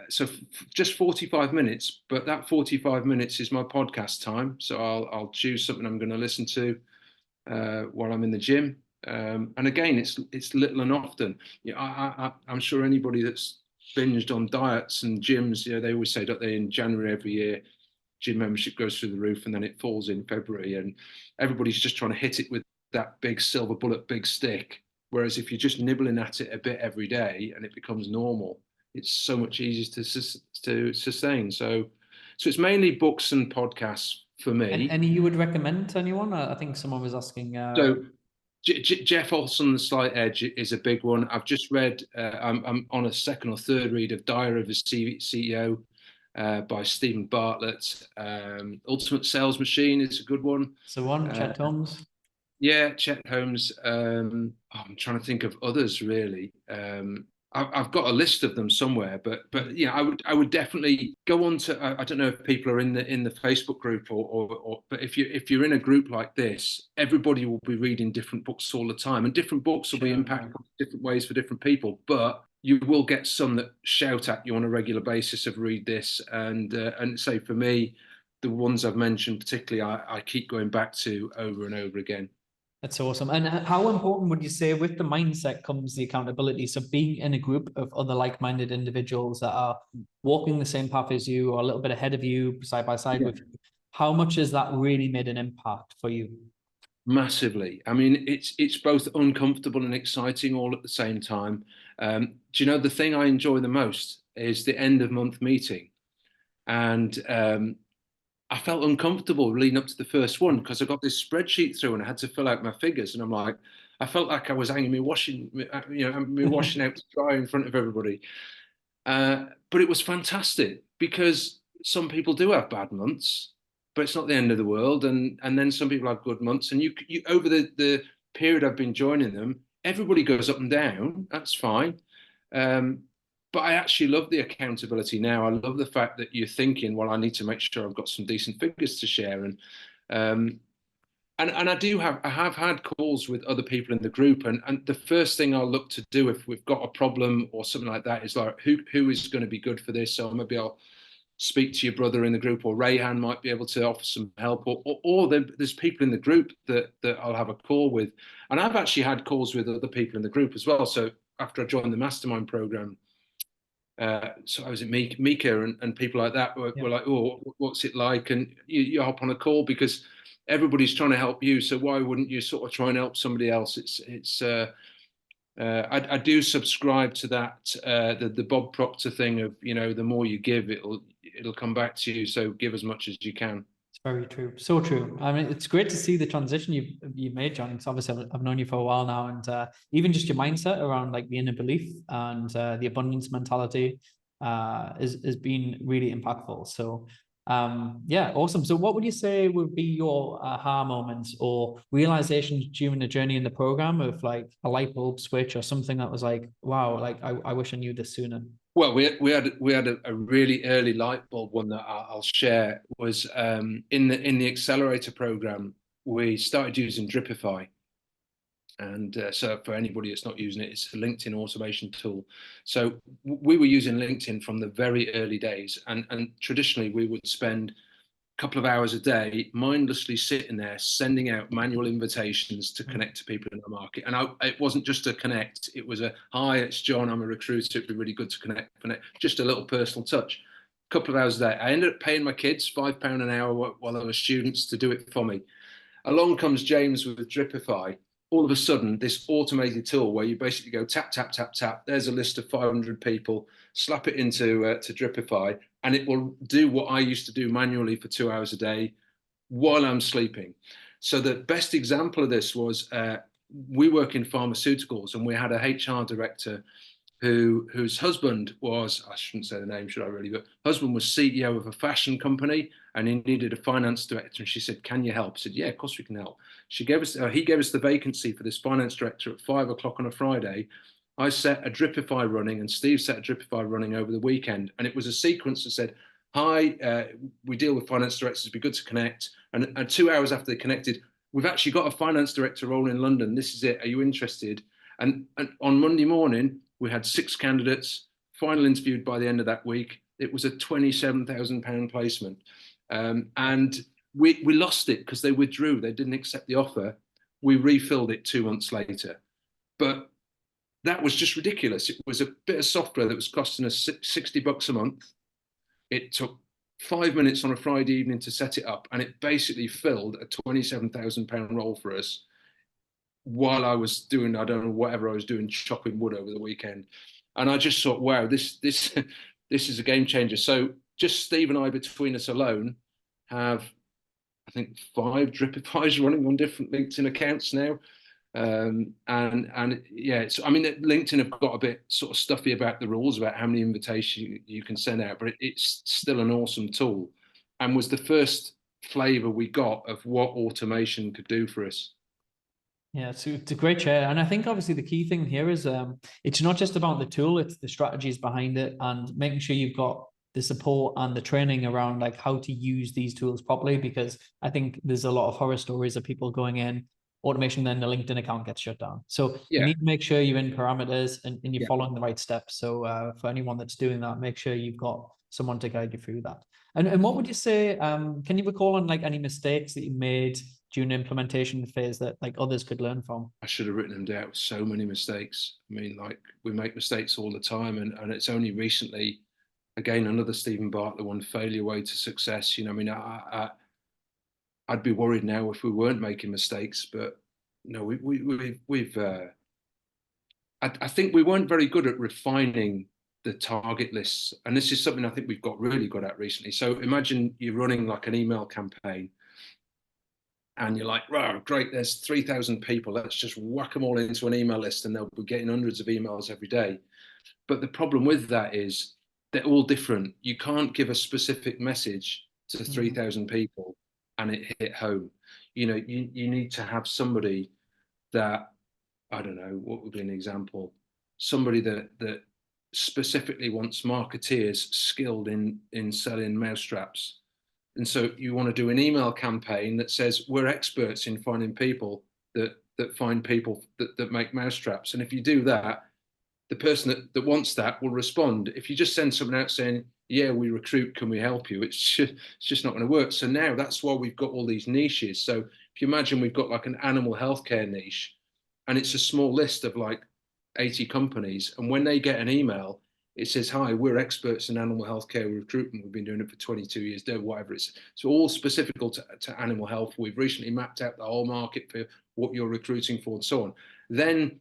So just 45 minutes, but that 45 minutes is my podcast time. So I'll choose something I'm going to listen to while I'm in the gym. And again, it's little and often. I'm sure anybody that's binged on diets and gyms, they always say, don't they, in January every year, gym membership goes through the roof and then it falls in February, and everybody's just trying to hit it with that big silver bullet, big stick. Whereas if you're just nibbling at it a bit every day and it becomes normal, it's so much easier to sustain. So it's mainly books and podcasts for And me. any you would recommend to anyone? I think someone was asking. So Jeff Olson, The Slight Edge is a big one. I've just read, I'm on a second or third read of Diary of a CEO by Stephen Bartlett. Ultimate Sales Machine is a good one. So one, Chet Holmes. Yeah, Chet Holmes. I'm trying to think of others really. I've got a list of them somewhere, but I would definitely go on to. I don't know if people are in the Facebook group or but if you're in a group like this, everybody will be reading different books all the time, and different books will be impacted in different ways for different people. But you will get some that shout at you on a regular basis of read this, and say for me, the ones I've mentioned particularly, I keep going back to over and over again. That's awesome. And how important would you say with the mindset comes the accountability? So being in a group of other like-minded individuals that are walking the same path as you or a little bit ahead of you, side by side with you, how much has that really made an impact for you? Massively. I mean, it's both uncomfortable and exciting all at the same time. Do you know the thing I enjoy the most is the end of month meeting, and I felt uncomfortable leading up to the first one because I got this spreadsheet through and I had to fill out my figures, and I felt like I was hanging me washing, me washing out to dry in front of everybody. But it was fantastic because some people do have bad months, but it's not the end of the world. And then some people have good months. And you over the period I've been joining them, everybody goes up and down. That's fine. But I actually love the accountability now. I love the fact that you're thinking, well, I need to make sure I've got some decent figures to share. And I have had calls with other people in the group, and the first thing I'll look to do if we've got a problem or something like that is like who is going to be good for this. So maybe I'll speak to your brother in the group, or Rayhan might be able to offer some help, or there's people in the group that I'll have a call with. And I've actually had calls with other people in the group as well. So after I joined the mastermind program, so I was at Mika and people like that were like, oh, what's it like? And you hop on a call because everybody's trying to help you. So why wouldn't you sort of try and help somebody else? I do subscribe to that, the Bob Proctor thing of, the more you give, it'll come back to you. So give as much as you can. It's very true. So true. I mean, it's great to see the transition you've made, John. Because obviously I've known you for a while now, and even just your mindset around like the inner belief and the abundance mentality is been really impactful. So yeah, awesome. So what would you say would be your aha moments or realizations during the journey in the program of like a light bulb switch or something that was like, wow, like I wish I knew this sooner? Well, we had a really early light bulb one that I'll share was in the accelerator program. We started using Dripify, and so for anybody that's not using it, it's a LinkedIn automation tool. So we were using LinkedIn from the very early days, and traditionally we would spend couple of hours a day mindlessly sitting there sending out manual invitations to connect to people in the market. And it wasn't just to connect, it was hi, it's John, I'm a recruiter, it'd be really good to connect, just a little personal touch. A couple of hours a day. I ended up paying my kids £5 an hour while they were students to do it for me. Along comes James with Dripify, all of a sudden, this automated tool where you basically go tap, tap, tap, tap, there's a list of 500 people, slap it into to Dripify, and it will do what I used to do manually for 2 hours a day while I'm sleeping. So the best example of this was we work in pharmaceuticals, and we had a HR director whose husband was, I shouldn't say the name, should I really, but husband was CEO of a fashion company, and he needed a finance director. And she said, can you help? I said, yeah, of course we can help. He gave us the vacancy for this finance director at 5 o'clock on a Friday. I set a Dripify running, and Steve set a Dripify running over the weekend. And it was a sequence that said, hi, we deal with finance directors, it'd be good to connect. And 2 hours after they connected, we've actually got a finance director role in London. This is it. Are you interested? And on Monday morning, we had 6 candidates, final interviewed by the end of that week. It was a £27,000 placement. And we lost it because they withdrew. They didn't accept the offer. We refilled it 2 months later. But that was just ridiculous. It was a bit of software that was costing us $60 a month. It took 5 minutes on a Friday evening to set it up, and it basically filled a £27,000 role for us while I was doing, I don't know, whatever I was doing, chopping wood over the weekend. And I just thought, wow, this is a game changer. So just Steve and I, between us alone, have, I think, 5 Dripifies running on different LinkedIn accounts now. And yeah, it's, I mean, LinkedIn have got a bit sort of stuffy about the rules about how many invitations you can send out, but it's still an awesome tool, and was the first flavor we got of what automation could do for us. Yeah, it's a great share. And I think obviously the key thing here is it's not just about the tool, it's the strategies behind it and making sure you've got the support and the training around like how to use these tools properly, because I think there's a lot of horror stories of people going in, automation, then the LinkedIn account gets shut down. So you need to make sure you're in parameters and you're following the right steps. So for anyone that's doing that, make sure you've got someone to guide you through that. And what would you say, can you recall on like any mistakes that you made during the implementation phase that like others could learn from? I should have written them down. So many mistakes. I mean, like, we make mistakes all the time, and it's only recently, again, another Stephen Bartlett one, failure way to success. You know, I mean, I'd be worried now if we weren't making mistakes, but no, we've I think we weren't very good at refining the target lists, and this is something I think we've got really good at recently. So imagine you're running like an email campaign, and you're like, wow, great, there's 3,000 people. Let's just whack them all into an email list, and they'll be getting hundreds of emails every day. But the problem with that is they're all different. You can't give a specific message to 3,000 people and it hit home. You know, you need to have somebody that, I don't know, what would be an example? Somebody that specifically wants marketeers skilled in selling mousetraps. And so you want to do an email campaign that says we're experts in finding people that find people that make mousetraps. And if you do that, the person that wants that will respond. If you just send someone out saying, yeah, we recruit, can we help you? It's just not going to work. So now that's why we've got all these niches. So if you imagine we've got like an animal healthcare niche, and it's a small list of like 80 companies. And when they get an email, it says, hi, we're experts in animal healthcare recruitment. We've been doing it for 22 years, whatever it's. So all specific to animal health. We've recently mapped out the whole market for what you're recruiting for and so on. Then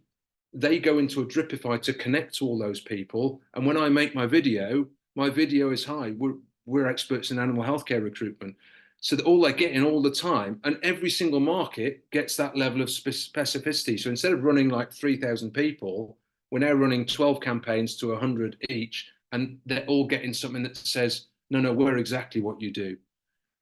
they go into a Dripify to connect to all those people. And when I make my video is, hi, we're experts in animal healthcare recruitment. So that all they're getting all the time, and every single market gets that level of specificity. So instead of running like 3,000 people, we're now running 12 campaigns to 100 each, and they're all getting something that says, no, we're exactly what you do.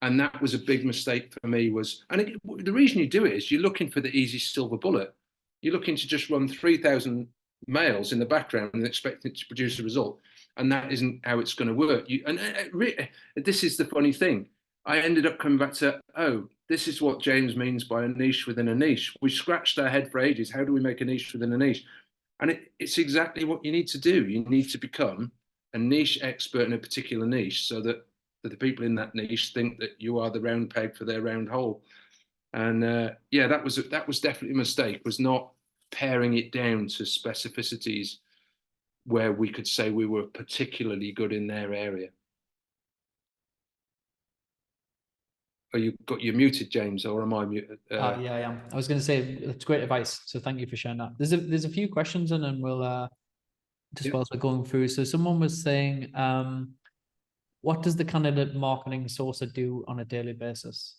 And that was a big mistake for me. The reason you do it is you're looking for the easy silver bullet. You're looking to just run 3,000 mails in the background and expect it to produce a result. And that isn't how it's going to work. This is the funny thing. I ended up coming back to, oh, this is what James means by a niche within a niche. We scratched our head for ages. How do we make a niche within a niche? And it's exactly what you need to do. You need to become a niche expert in a particular niche so that the people in that niche think that you are the round peg for their round hole. And yeah, that was definitely a mistake, was not paring it down to specificities where we could say we were particularly good in their area. you're muted, James, or am I muted? Yeah, I am. I was going to say it's great advice, so thank you for sharing that. There's a few questions, and then we'll just whilst we're going through. So someone was saying, what does the candidate marketing sourcer do on a daily basis?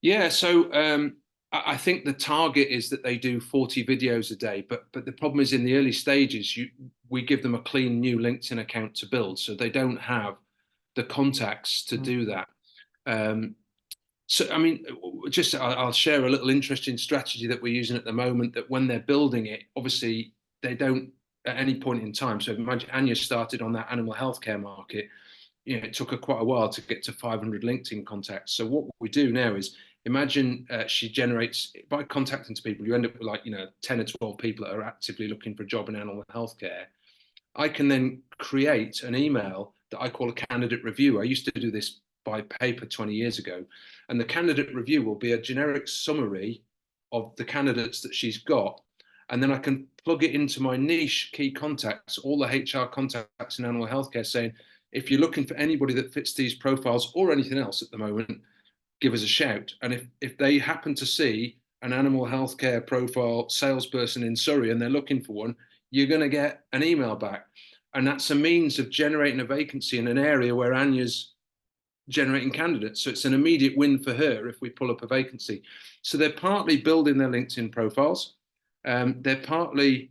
Yeah, so I think the target is that they do 40 videos a day, but the problem is in the early stages, we give them a clean new LinkedIn account to build, so they don't have the contacts to do that. So, I mean, I'll share a little interesting strategy that we're using at the moment, that when they're building it, obviously they don't at any point in time. So imagine Anya started on that animal healthcare market. It took her quite a while to get to 500 LinkedIn contacts. So what we do now is imagine she generates, by contacting to people, you end up with 10 or 12 people that are actively looking for a job in animal healthcare. I can then create an email that I call a candidate review. I used to do this by paper 20 years ago. And the candidate review will be a generic summary of the candidates that she's got. And then I can plug it into my niche key contacts, all the HR contacts in animal healthcare, saying, if you're looking for anybody that fits these profiles or anything else at the moment, give us a shout. And if they happen to see an animal healthcare profile salesperson in Surrey and they're looking for one, you're going to get an email back. And that's a means of generating a vacancy in an area where Anya's generating candidates. So it's an immediate win for her if we pull up a vacancy. So they're partly building their LinkedIn profiles. They're partly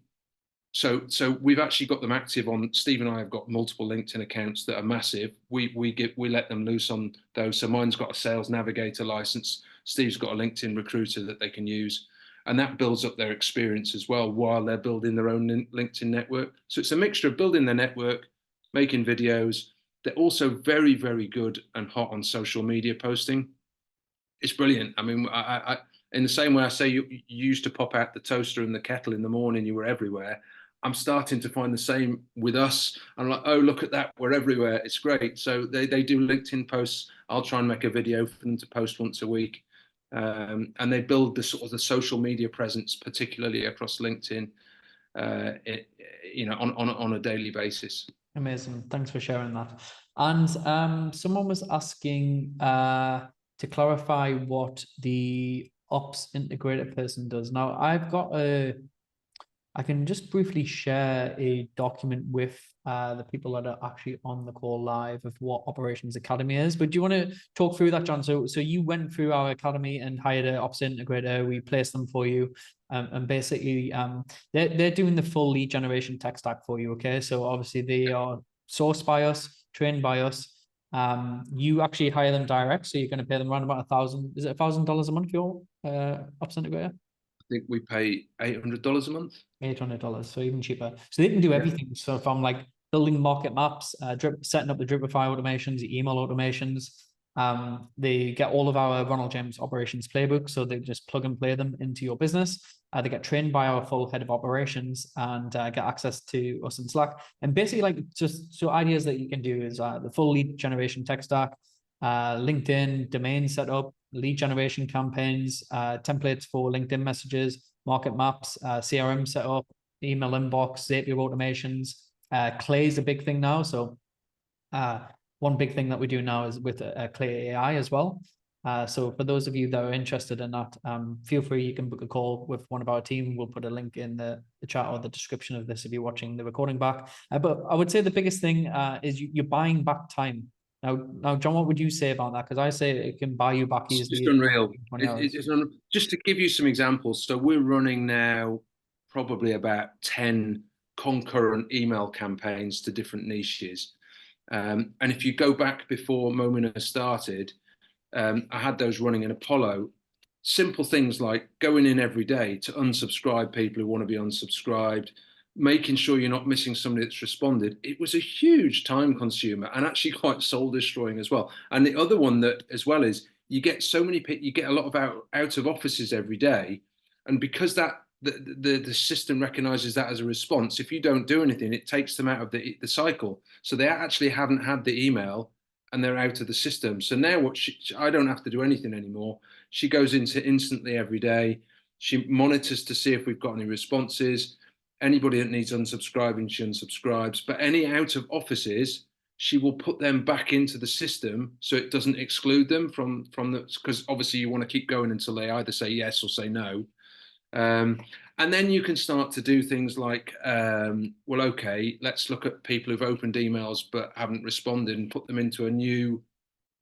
so we've actually got them active on. Steve and I have got multiple LinkedIn accounts that are massive. We let them loose on those. So mine's got a sales navigator license. Steve's got a LinkedIn recruiter that they can use, and that builds up their experience as well while they're building their own LinkedIn network. So it's a mixture of building their network, making videos. They're also very, very good and hot on social media posting. It's brilliant. I mean, I in the same way I say you used to pop out the toaster and the kettle in the morning, you were everywhere. I'm starting to find the same with us. I'm like, oh, look at that, we're everywhere. It's great. So they do LinkedIn posts. I'll try and make a video for them to post once a week. And they build the sort of the social media presence, particularly across LinkedIn, on a daily basis. Amazing. Thanks for sharing that. And someone was asking to clarify what the ops integrator person does. Now, I can just briefly share a document with the people that are actually on the call live of what Operations Academy is. But do you want to talk through that, John? So you went through our academy and hired an ops integrator. We placed them for you. And basically, they're doing the full lead generation tech stack for you, okay? So obviously they are sourced by us, trained by us. You actually hire them direct, so you're going to pay them around about $1,000. Is it $1,000 a month, your ops integrator? I think we pay $800 a month. $800, so even cheaper. So they can do everything. So from like building market maps, setting up the Dripify automations, email automations. They get all of our Ronald James operations playbook, so they just plug and play them into your business. They get trained by our full head of operations and get access to us in Slack. And basically, like, just so ideas that you can do is the full lead generation tech stack, LinkedIn domain setup, lead generation campaigns, templates for LinkedIn messages, market maps, CRM setup, email inbox, Zapier automations. Clay is a big thing now. So one big thing that we do now is with Clay AI as well. So for those of you that are interested in that, feel free, you can book a call with one of our team. We'll put a link in the chat or the description of this if you're watching the recording back. But I would say the biggest thing is you're buying back time. Now, John, what would you say about that? Because I say it can buy you back easily. It's just unreal. Just to give you some examples, so we're running now probably about 10 concurrent email campaigns to different niches. And if you go back before Momina started, I had those running in Apollo. Simple things like going in every day to unsubscribe people who want to be unsubscribed, making sure you're not missing somebody that's responded. It was a huge time consumer and actually quite soul destroying as well. And the other one that as well is you get so many people, you get a lot of out of offices every day. And because that the system recognizes that as a response, if you don't do anything, it takes them out of the cycle. So they actually haven't had the email and they're out of the system. So now I don't have to do anything anymore. She goes into instantly every day. She monitors to see if we've got any responses. Anybody that needs unsubscribing, she unsubscribes. But any out of offices, she will put them back into the system so it doesn't exclude them from the, because obviously you want to keep going until they either say yes or say no. And then you can start to do things like, well, okay, let's look at people who've opened emails but haven't responded and put them into a new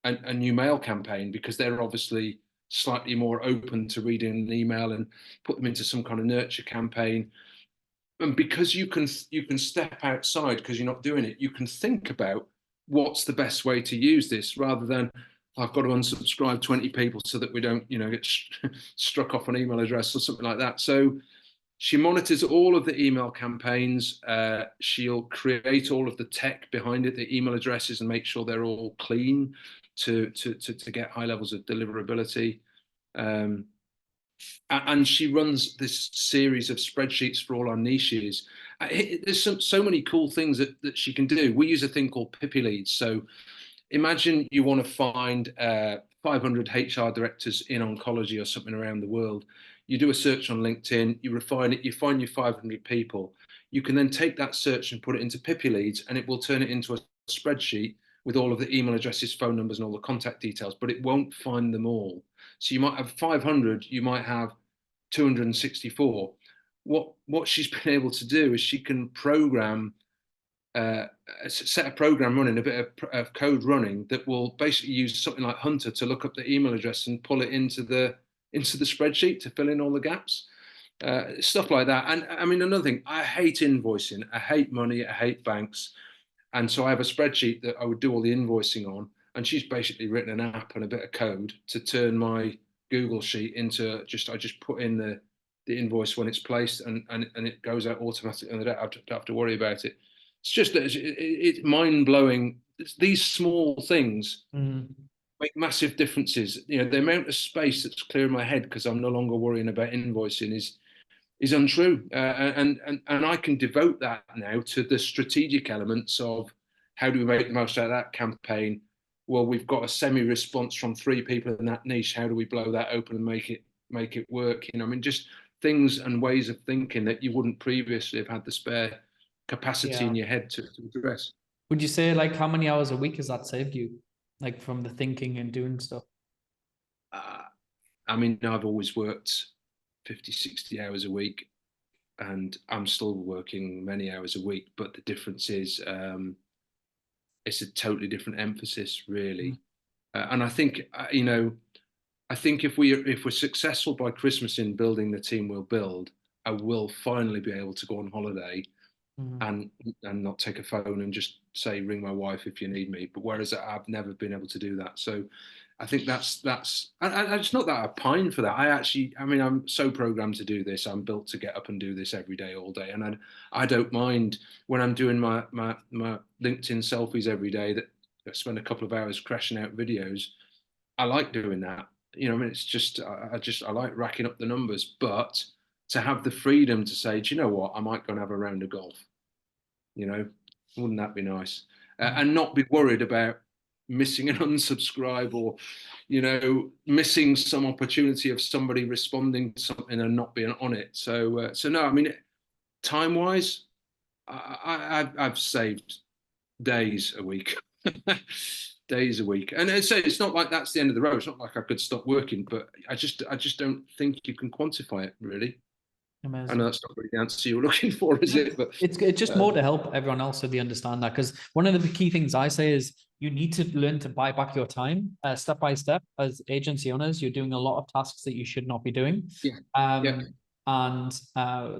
mail campaign, because they're obviously slightly more open to reading an email, and put them into some kind of nurture campaign. And because you can step outside, because you're not doing it, you can think about what's the best way to use this, rather than I've got to unsubscribe 20 people so that we don't, get struck off an email address or something like that. So she monitors all of the email campaigns. She'll create all of the tech behind it, the email addresses, and make sure they're all clean to get high levels of deliverability. And she runs this series of spreadsheets for all our niches. There's so many cool things that she can do. We use a thing called Pippi Leads. So imagine you want to find 500 HR directors in oncology or something around the world. You do a search on LinkedIn, you refine it, you find your 500 people. You can then take that search and put it into Pippi Leads, and it will turn it into a spreadsheet with all of the email addresses, phone numbers, and all the contact details, but it won't find them all. So you might have 500, you might have 264. What she's been able to do is she can program, set a program running, a bit of code running, that will basically use something like Hunter to look up the email address and pull it into the spreadsheet to fill in all the gaps, stuff like that. And I mean, another thing, I hate invoicing, I hate money, I hate banks. And so I have a spreadsheet that I would do all the invoicing on, and she's basically written an app and a bit of code to turn my Google sheet into I just put in the invoice when it's placed, and it goes out automatically, and I don't have to worry about it. It's just that it's mind blowing. These small things make massive differences. The amount of space that's clear in my head because I'm no longer worrying about invoicing is untrue, and I can devote that now to the strategic elements of how do we make the most out of that campaign. Well, we've got a semi-response from 3 people in that niche. How do we blow that open and make it work? I mean, just things and ways of thinking that you wouldn't previously have had the spare capacity in your head to address. Would you say, like, how many hours a week has that saved you, like, from the thinking and doing stuff? I mean, I've always worked 50, 60 hours a week, and I'm still working many hours a week, but the difference is it's a totally different emphasis, really. And I think, I think if we're successful by Christmas in building the team we'll build, I will finally be able to go on holiday and not take a phone and just say, ring my wife if you need me. But whereas I've never been able to do that. So I think that's it's not that I pine for that. I mean, I'm so programmed to do this. I'm built to get up and do this every day, all day. And I don't mind when I'm doing my LinkedIn selfies every day that I spend a couple of hours crashing out videos. I like doing that. I mean, it's just, I like racking up the numbers, but to have the freedom to say, do you know what, I might go and have a round of golf, wouldn't that be nice? And not be worried about missing an unsubscribe, or, missing some opportunity of somebody responding to something and not being on it. So no, I mean, time wise, I've saved days a week. Days a week. And it's not like that's the end of the road. It's not like I could stop working, but I just don't think you can quantify it, really. Amazing. I know that's not really the answer you were looking for, is it? But it's just more to help everyone else so they understand that, because one of the key things I say is you need to learn to buy back your time step by step. As agency owners, you're doing a lot of tasks that you should not be doing. And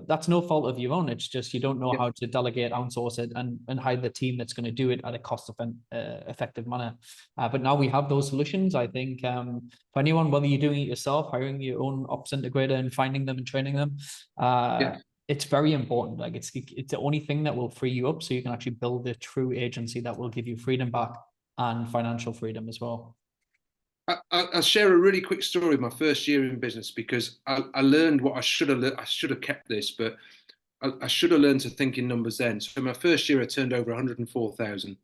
that's no fault of your own. It's just you don't know how to delegate, outsource it, and hire the team that's going to do it at a cost-effective manner. But now we have those solutions. I think for anyone, whether you're doing it yourself, hiring your own ops integrator and finding them and training them, it's very important. Like it's the only thing that will free you up so you can actually build a true agency that will give you freedom back and financial freedom as well. I'll share a really quick story of my first year in business, because I learned what I should have kept this, but I should have learned to think in numbers then. So my first year, I turned over 104,000,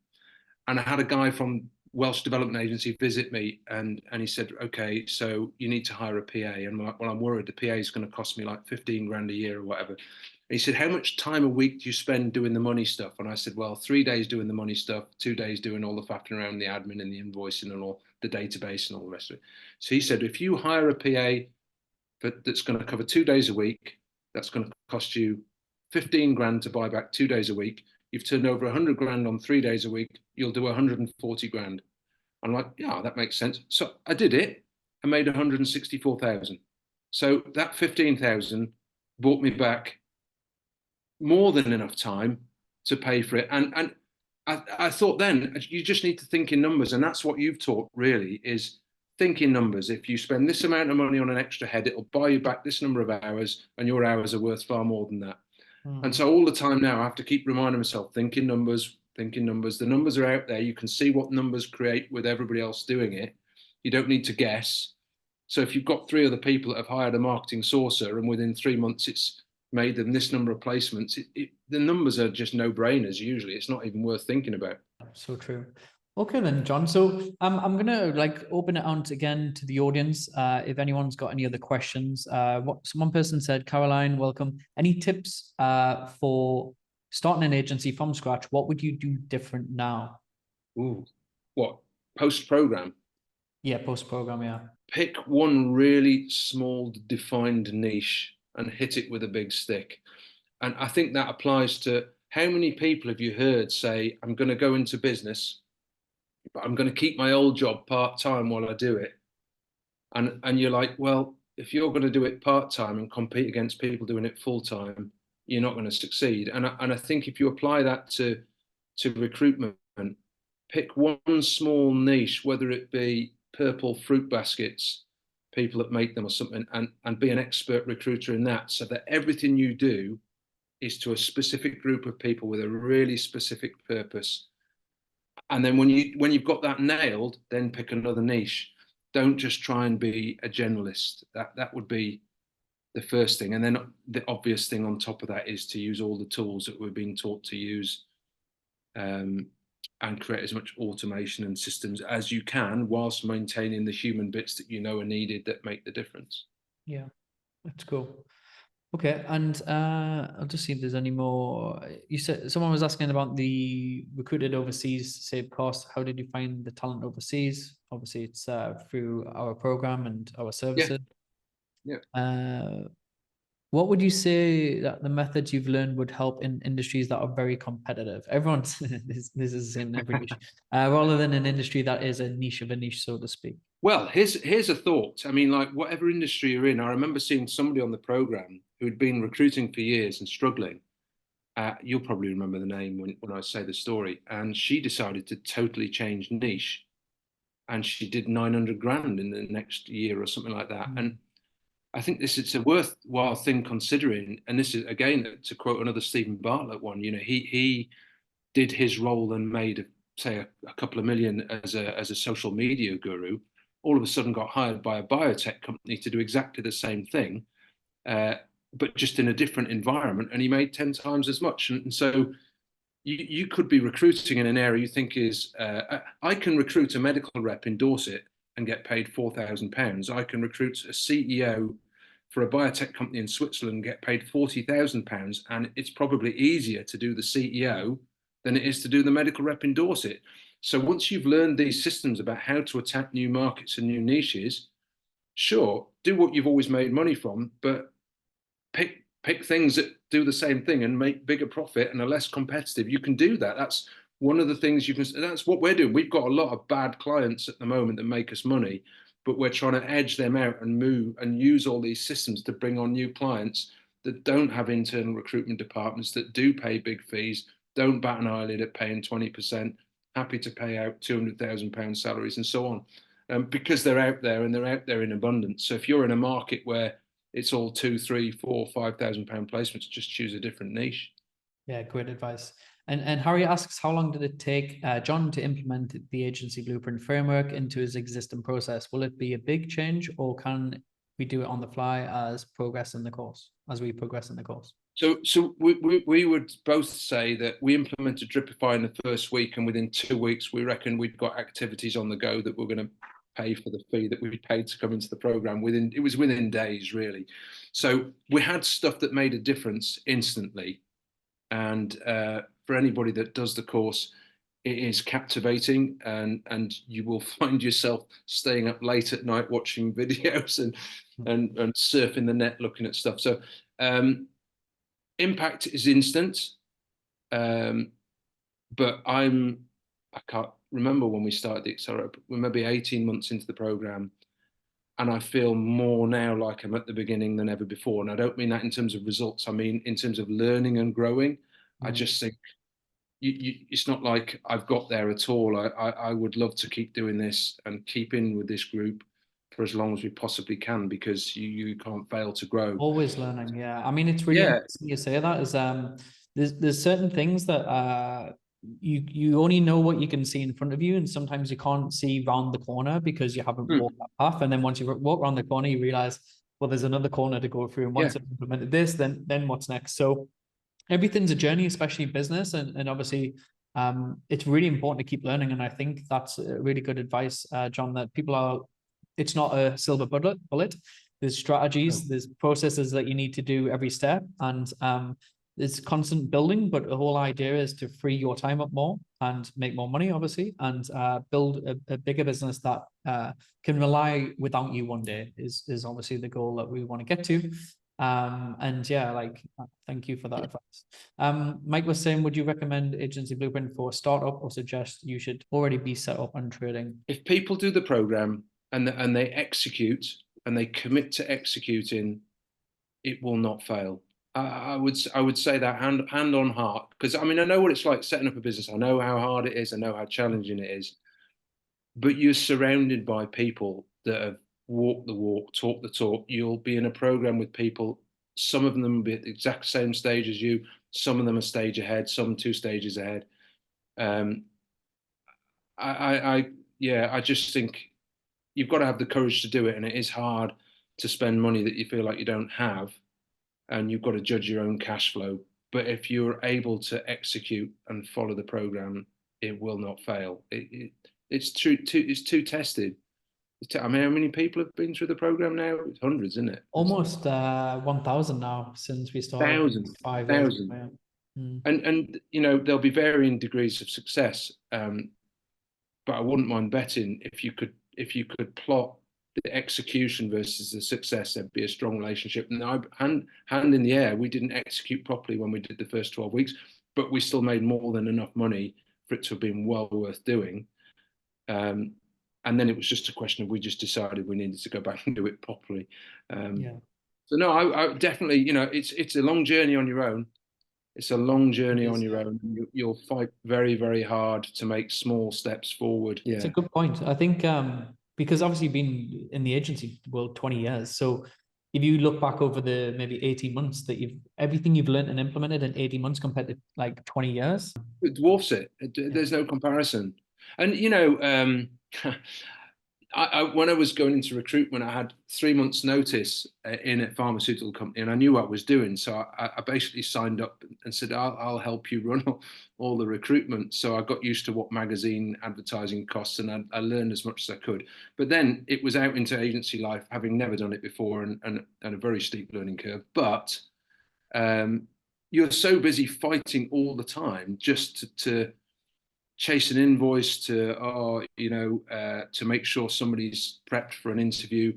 and I had a guy from Welsh Development Agency visit me, and he said, okay, so you need to hire a PA. And I'm like, well, I'm worried the PA is going to cost me like 15 grand a year or whatever. he said, how much time a week do you spend doing the money stuff? And I said, well, 3 days doing the money stuff, 2 days doing all the faffing around the admin and the invoicing and all the database and all the rest of it. So he said, if you hire a PA that's going to cover 2 days a week, that's going to cost you 15 grand to buy back 2 days a week. You've turned over 100 grand on 3 days a week. You'll do 140 grand. I'm like, yeah, that makes sense. So I did it. I made 164,000. So that 15,000 brought me back more than enough time to pay for it. And I thought then you just need to think in numbers, and that's what you've taught really is think in numbers. If you spend this amount of money on an extra head, it'll buy you back this number of hours, and your hours are worth far more than that. And so all the time now I have to keep reminding myself, think in numbers, think in numbers. The numbers are out there. You can see what numbers create with everybody else doing it. You don't need to guess. So if you've got 3 other people that have hired a marketing sourcer and within 3 months it's made them this number of placements, the numbers are just no-brainers usually. It's not even worth thinking about. So true. Okay then, John. So I'm gonna open it out again to the audience. If anyone's got any other questions. One person said, Caroline, welcome. Any tips for starting an agency from scratch? What would you do different now? Ooh, what? Post-program? Yeah, post-program, yeah. Pick one really small, defined niche and hit it with a big stick. And I think that applies to how many people have you heard say, I'm going to go into business, but I'm going to keep my old job part-time while I do it. And you're like, well, if you're going to do it part-time and compete against people doing it full-time, you're not going to succeed. And I think if you apply that to recruitment, pick one small niche, whether it be purple fruit baskets, people that make them or something, and be an expert recruiter in that, so that everything you do is to a specific group of people with a really specific purpose. And then when you've got that nailed, then pick another niche. Don't just try and be a generalist. That would be the first thing. And then the obvious thing on top of that is to use all the tools that we're being taught to use, and create as much automation and systems as you can whilst maintaining the human bits that you know are needed that make the difference. Yeah, that's cool. Okay, and I'll just see if there's any more. You said someone was asking about the recruited overseas save costs. How did you find the talent overseas? Obviously, it's through our program and our services. Yeah. What would you say that the methods you've learned would help in industries that are very competitive? Everyone's this is in every niche, rather than an industry that is a niche of a niche, so to speak. Well, here's a thought. I mean, like whatever industry you're in, I remember seeing somebody on the program who'd been recruiting for years and struggling. You'll probably remember the name when I say the story. And she decided to totally change niche, and she did 900 grand in the next year or something like that. And I think it's a worthwhile thing considering. And this is again to quote another Stephen Bartlett one. You know, he did his role and made say a couple of million as a social media guru. All of a sudden got hired by a biotech company to do exactly the same thing, but just in a different environment, and he made 10 times as much. And so you could be recruiting in an area you think is, I can recruit a medical rep in Dorset and get paid £4,000. I can recruit a CEO for a biotech company in Switzerland and get paid £40,000. And it's probably easier to do the CEO than it is to do the medical rep in Dorset. So once you've learned these systems about how to attack new markets and new niches, sure, do what you've always made money from, but pick things that do the same thing and make bigger profit and are less competitive. You can do that. That's one of the things you can. That's what we're doing. We've got a lot of bad clients at the moment that make us money, but we're trying to edge them out and move and use all these systems to bring on new clients that don't have internal recruitment departments, that do pay big fees, don't bat an eyelid at paying 20%, happy to pay out £200,000 salaries and so on, because they're out there and they're out there in abundance. So if you're in a market where it's all £2,000, £3,000, £4,000, £5,000 placements, just choose a different niche. Yeah, great advice. And Harry asks, how long did it take John to implement the agency blueprint framework into his existing process? Will it be a big change, or can we do it on the fly as we progress in the course? So we would both say that we implemented Dripify in the first week, and within 2 weeks, we reckon we'd got activities on the go that we're going to pay for the fee that we paid to come into the program. It was within days, really. So we had stuff that made a difference instantly. And for anybody that does the course, it is captivating, and you will find yourself staying up late at night watching videos and surfing the net looking at stuff. So impact is instant. But I can't remember when we started the Accelerator. We're maybe 18 months into the program, and I feel more now like I'm at the beginning than ever before. And I don't mean that in terms of results. I mean in terms of learning and growing. I just think it's not like I've got there at all. I would love to keep doing this and keep in with this group for as long as we possibly can, because you can't fail to grow. Always learning, yeah. I mean, it's really interesting you say that. Is there's certain things that you only know what you can see in front of you, and sometimes you can't see round the corner because you haven't walked that path. And then once you walk around the corner, you realize, well, there's another corner to go through. And once I've implemented this, then what's next? So everything's a journey, especially business, and obviously it's really important to keep learning. And I think that's really good advice, John, that it's not a silver bullet. There's strategies, there's processes that you need to do every step, and there's constant building. But the whole idea is to free your time up more and make more money, obviously, and build a bigger business that can rely without you one day is obviously the goal that we want to get to. And yeah, like, thank you for that advice. Mike was saying, would you recommend Agency Blueprint for a startup, or suggest you should already be set up on trading? If people do the program and they execute and they commit to executing, it will not fail. I would say that hand on heart, because I mean, I know what it's like setting up a business. I know how hard it is. I know how challenging it is. But you're surrounded by people that have walked the walk, talked the talk. You'll be in a program with people. Some of them will be at the exact same stage as you. Some of them a stage ahead. Some 2 stages ahead. I just think you've got to have the courage to do it, and it is hard to spend money that you feel like you don't have, and you've got to judge your own cash flow. But if you're able to execute and follow the program, it will not fail. It's true. It's too tested. I mean, how many people have been through the program now? It's hundreds, isn't it? Almost 1,000 now since we started. Thousands, 5 years. And you know, there'll be varying degrees of success. But I wouldn't mind betting if you could plot the execution versus the success, there'd be a strong relationship. And hand in the air, we didn't execute properly when we did the first 12 weeks, but we still made more than enough money for it to have been well worth doing. And then it was just a question of, we just decided we needed to go back and do it properly. So no, I definitely, you know, it's a long journey on your own. It's a long journey on your own. You'll fight very, very hard to make small steps forward. Yeah, it's a good point. I think because obviously you've been in the agency world 20 years. So if you look back over the maybe 18 months, that everything you've learned and implemented in 18 months compared to like 20 years. It dwarfs it. There's no comparison. And, you know, when I was going into recruitment, I had 3 months notice in a pharmaceutical company, and I knew what I was doing. So I basically signed up and said, I'll help you run all the recruitment. So I got used to what magazine advertising costs, and I learned as much as I could. But then it was out into agency life, having never done it before, and a very steep learning curve. But you're so busy fighting all the time just to chase an invoice, to make sure somebody's prepped for an interview.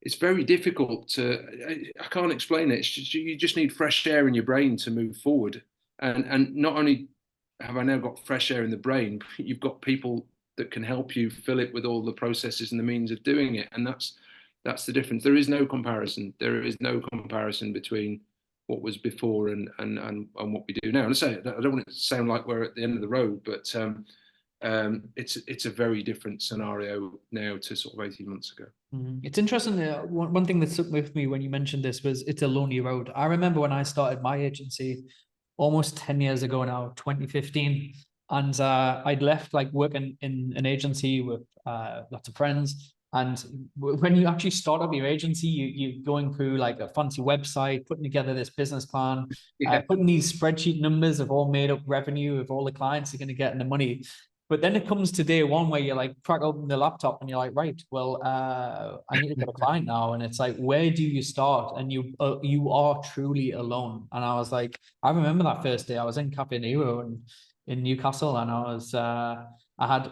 It's very difficult I can't explain it. It's just, you just need fresh air in your brain to move forward. And not only have I now got fresh air in the brain, but you've got people that can help you fill it with all the processes and the means of doing it. And that's the difference. There is no comparison. There is no comparison between what was before and what we do now. And I say, I don't want it to sound like we're at the end of the road, but it's a very different scenario now to sort of 18 months ago. It's interesting. One thing that stuck with me when you mentioned this was, it's a lonely road. I remember when I started my agency almost 10 years ago now, 2015, and I'd left like working in an agency with lots of friends. And when you actually start up your agency, you're going through like a fancy website, putting together this business plan, putting these spreadsheet numbers of all made up revenue of all the clients you're going to get and the money. But then it comes to day one where you're like, crack open the laptop and you're like, right, well, I need to get a client now. And it's like, where do you start? And you are truly alone. And I was like, I remember that first day I was in Cafe Nero and in Newcastle, and I had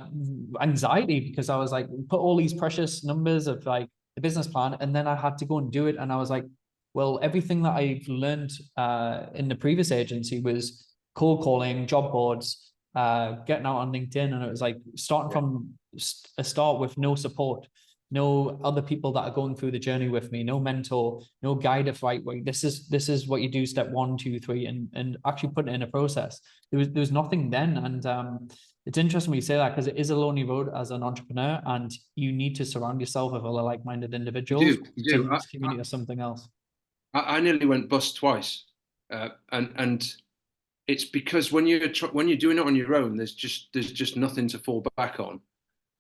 anxiety because I was like, put all these precious numbers of like the business plan, and then I had to go and do it. And I was like, well, everything that I've learned in the previous agency was cold calling, job boards, getting out on LinkedIn, and it was like starting from a start with no support, no other people that are going through the journey with me, no mentor, no guide of right way. This is what you do, step 1, 2, 3, and actually put it in a process. There was nothing then, and it's interesting when you say that because it is a lonely road as an entrepreneur, and you need to surround yourself with other like-minded individuals. You do. Community or something else. I nearly went bust twice, and it's because when you're doing it on your own, there's just nothing to fall back on.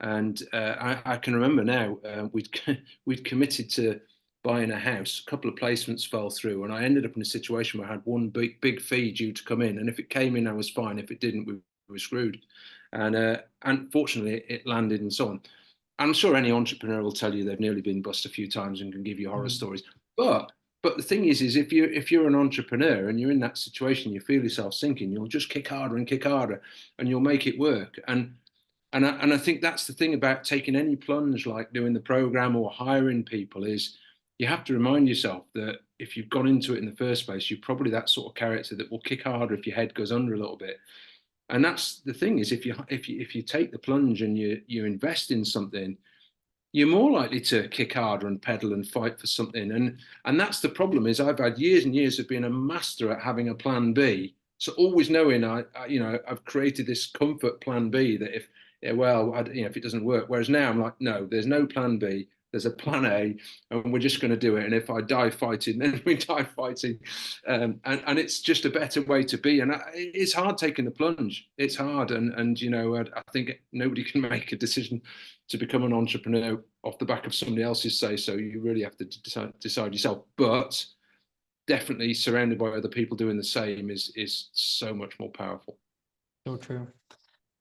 And I can remember now we'd committed to buying a house. A couple of placements fell through, and I ended up in a situation where I had one big fee due to come in, and if it came in, I was fine. If it didn't, we were screwed. And fortunately, it landed and so on. I'm sure any entrepreneur will tell you they've nearly been bust a few times and can give you horror stories. But the thing is if you're an entrepreneur and you're in that situation, you feel yourself sinking, you'll just kick harder and kick harder, and you'll make it work. And I think that's the thing about taking any plunge, like doing the program or hiring people, is you have to remind yourself that if you've gone into it in the first place, you're probably that sort of character that will kick harder if your head goes under a little bit. And that's the thing, is if you take the plunge and you invest in something, you're more likely to kick harder and pedal and fight for something. And that's the problem, is I've had years and years of being a master at having a plan B. So always knowing I've created this comfort plan B that if it doesn't work. Whereas now I'm like, no, there's no plan B. There's a plan A, and we're just going to do it. And if I die fighting, then we die fighting. And it's just a better way to be. And it's hard taking the plunge. It's hard. And I think nobody can make a decision to become an entrepreneur off the back of somebody else's say so. You really have to decide yourself. But definitely surrounded by other people doing the same is so much more powerful. So true.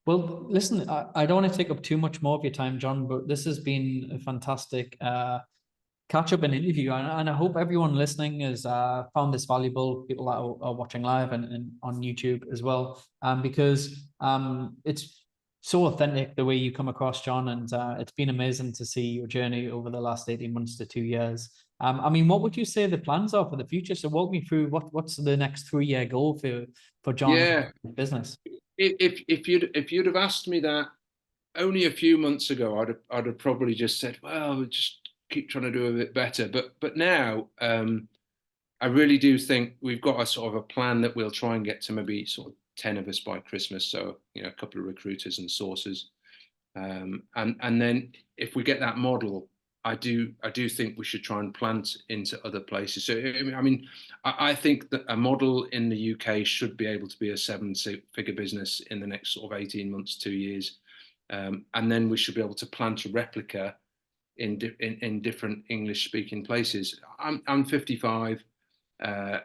Well, listen, I don't want to take up too much more of your time, John, but this has been a fantastic catch up and interview. And I hope everyone listening has found this valuable, people that are watching live and on YouTube as well, because it's so authentic the way you come across, John, and it's been amazing to see your journey over the last 18 months to 2 years. I mean, what would you say the plans are for the future? So walk me through what's the next 3-year goal for John business. If you'd have asked me that only a few months ago, I'd have probably just said, well, just keep trying to do a bit better. But now I really do think we've got a sort of a plan that we'll try and get to maybe sort of 10 of us by Christmas. So a couple of recruiters and sources, and then if we get that model, I do think we should try and plant into other places. So I mean, I think that a model in the UK should be able to be a 7-figure business in the next sort of 18 months, 2 years, and then we should be able to plant a replica in different English-speaking places. I'm 55. I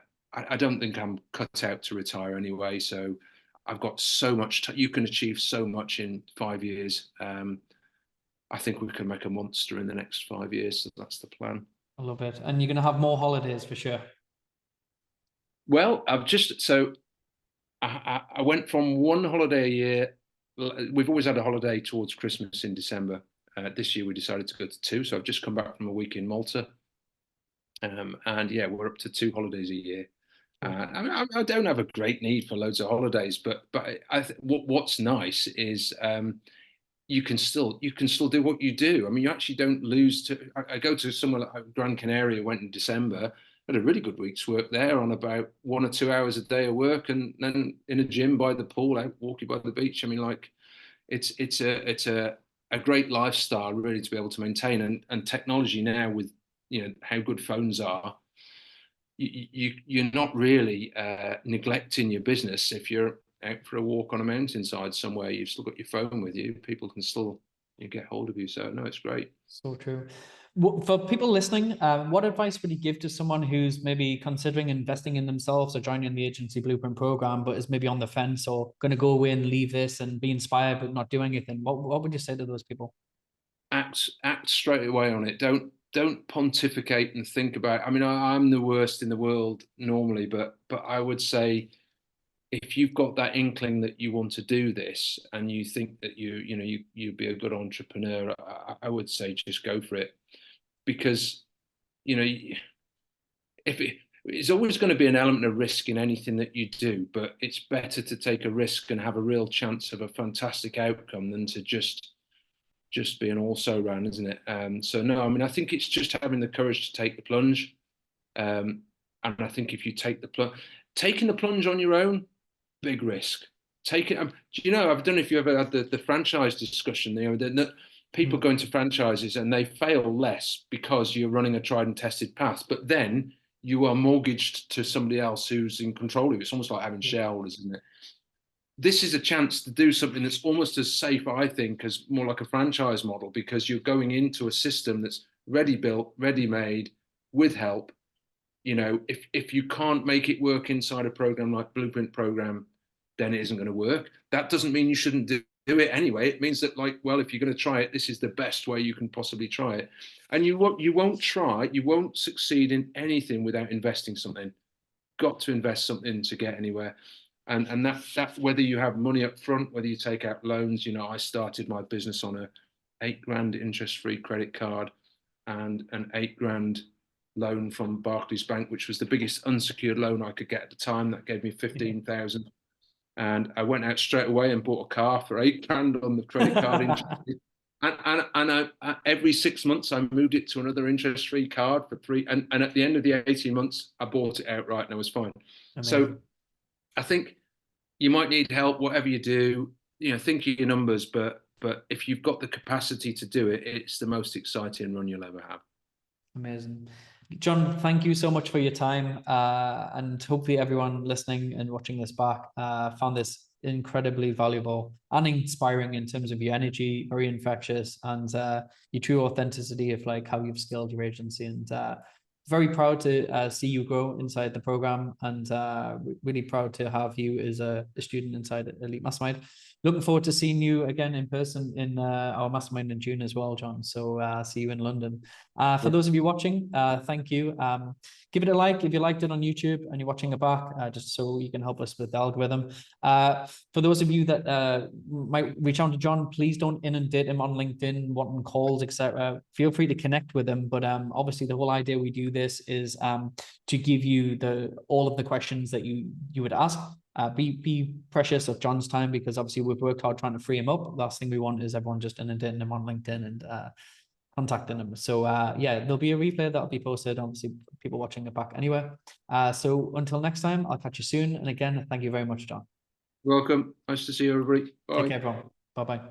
don't think I'm cut out to retire anyway. So I've got so much. You can achieve so much in 5 years. I think we can make a monster in the next 5 years. So that's the plan. I love it. And you're going to have more holidays for sure. Well, I went from one holiday a year. We've always had a holiday towards Christmas in December. This year we decided to go to 2. So I've just come back from a week in Malta. And yeah, we're up to 2 holidays a year. I don't have a great need for loads of holidays, but what's nice is you can still do what you do. I mean, you actually don't lose to. I go to somewhere like Gran Canaria. Went in December. Had a really good week's work there on about 1 or 2 hours a day of work, and then in a gym by the pool, out walking by the beach. I mean, like it's a great lifestyle really to be able to maintain, and technology now with how good phones are. You're not really neglecting your business if you're out for a walk on a mountainside somewhere. You've still got your phone with you. People can still get hold of you. So no, it's great. So true. For people listening, what advice would you give to someone who's maybe considering investing in themselves or joining the Agency Blueprint program, but is maybe on the fence or going to go away and leave this and be inspired but not do anything? What would you say to those people? Act straight away on it. Don't pontificate and think about. I mean, I'm the worst in the world normally, but I would say, if you've got that inkling that you want to do this and you think that you'd be a good entrepreneur, I would say just go for it. Because it's always going to be an element of risk in anything that you do, but it's better to take a risk and have a real chance of a fantastic outcome than to just be an also ran, isn't it? So no, I mean, I think it's just having the courage to take the plunge. And I think if you take the plunge, taking the plunge on your own, big risk. Take it. Do I don't know if you ever had the franchise discussion. That people go into franchises and they fail less because you're running a tried and tested path, but then you are mortgaged to somebody else who's in control of it. It's almost like having shareholders, isn't it? This is a chance to do something that's almost as safe, I think, as more like a franchise model, because you're going into a system that's ready built, ready made, with help. If you can't make it work inside a program like Blueprint program, then it isn't going to work. That doesn't mean you shouldn't do it anyway. It means that, if you're going to try it, this is the best way you can possibly try it. And you won't succeed in anything without investing something. Got to invest something to get anywhere. And that whether you have money up front, whether you take out loans, I started my business on a £8,000 interest-free credit card and an £8,000 loan from Barclays Bank, which was the biggest unsecured loan I could get at the time. That gave me 15,000. And I went out straight away and bought a car for £8,000 on the credit card interest. And every 6 months, I moved it to another interest-free card for £3. And at the end of the 18 months, I bought it outright and I was fine. Amazing. So I think you might need help, whatever you do, think of your numbers, but if you've got the capacity to do it, it's the most exciting run you'll ever have. Amazing. John, thank you so much for your time. And hopefully everyone listening and watching this back found this incredibly valuable and inspiring in terms of your energy, very infectious, and your true authenticity of how you've scaled your agency. And very proud to see you grow inside the program, and really proud to have you as a student inside Elite Mastermind. Looking forward to seeing you again in person in our mastermind in June as well, John. So see you in London. For those of you watching, thank you. Give it a like if you liked it on YouTube and you're watching it back, just so you can help us with the algorithm. For those of you that might reach out to John, please don't inundate him on LinkedIn, wanting calls, etc. Feel free to connect with him. But obviously the whole idea we do this is to give you all of the questions that you would ask. Be precious of John's time, because obviously we've worked hard trying to free him up. Last thing we want is everyone just inundating him on LinkedIn and contacting him. So yeah, there'll be a replay that'll be posted, obviously people watching it back anywhere. So until next time, I'll catch you soon. And again, thank you very much, John. Welcome. Nice to see you, everybody. Bye. Take care, everyone. Bye-bye.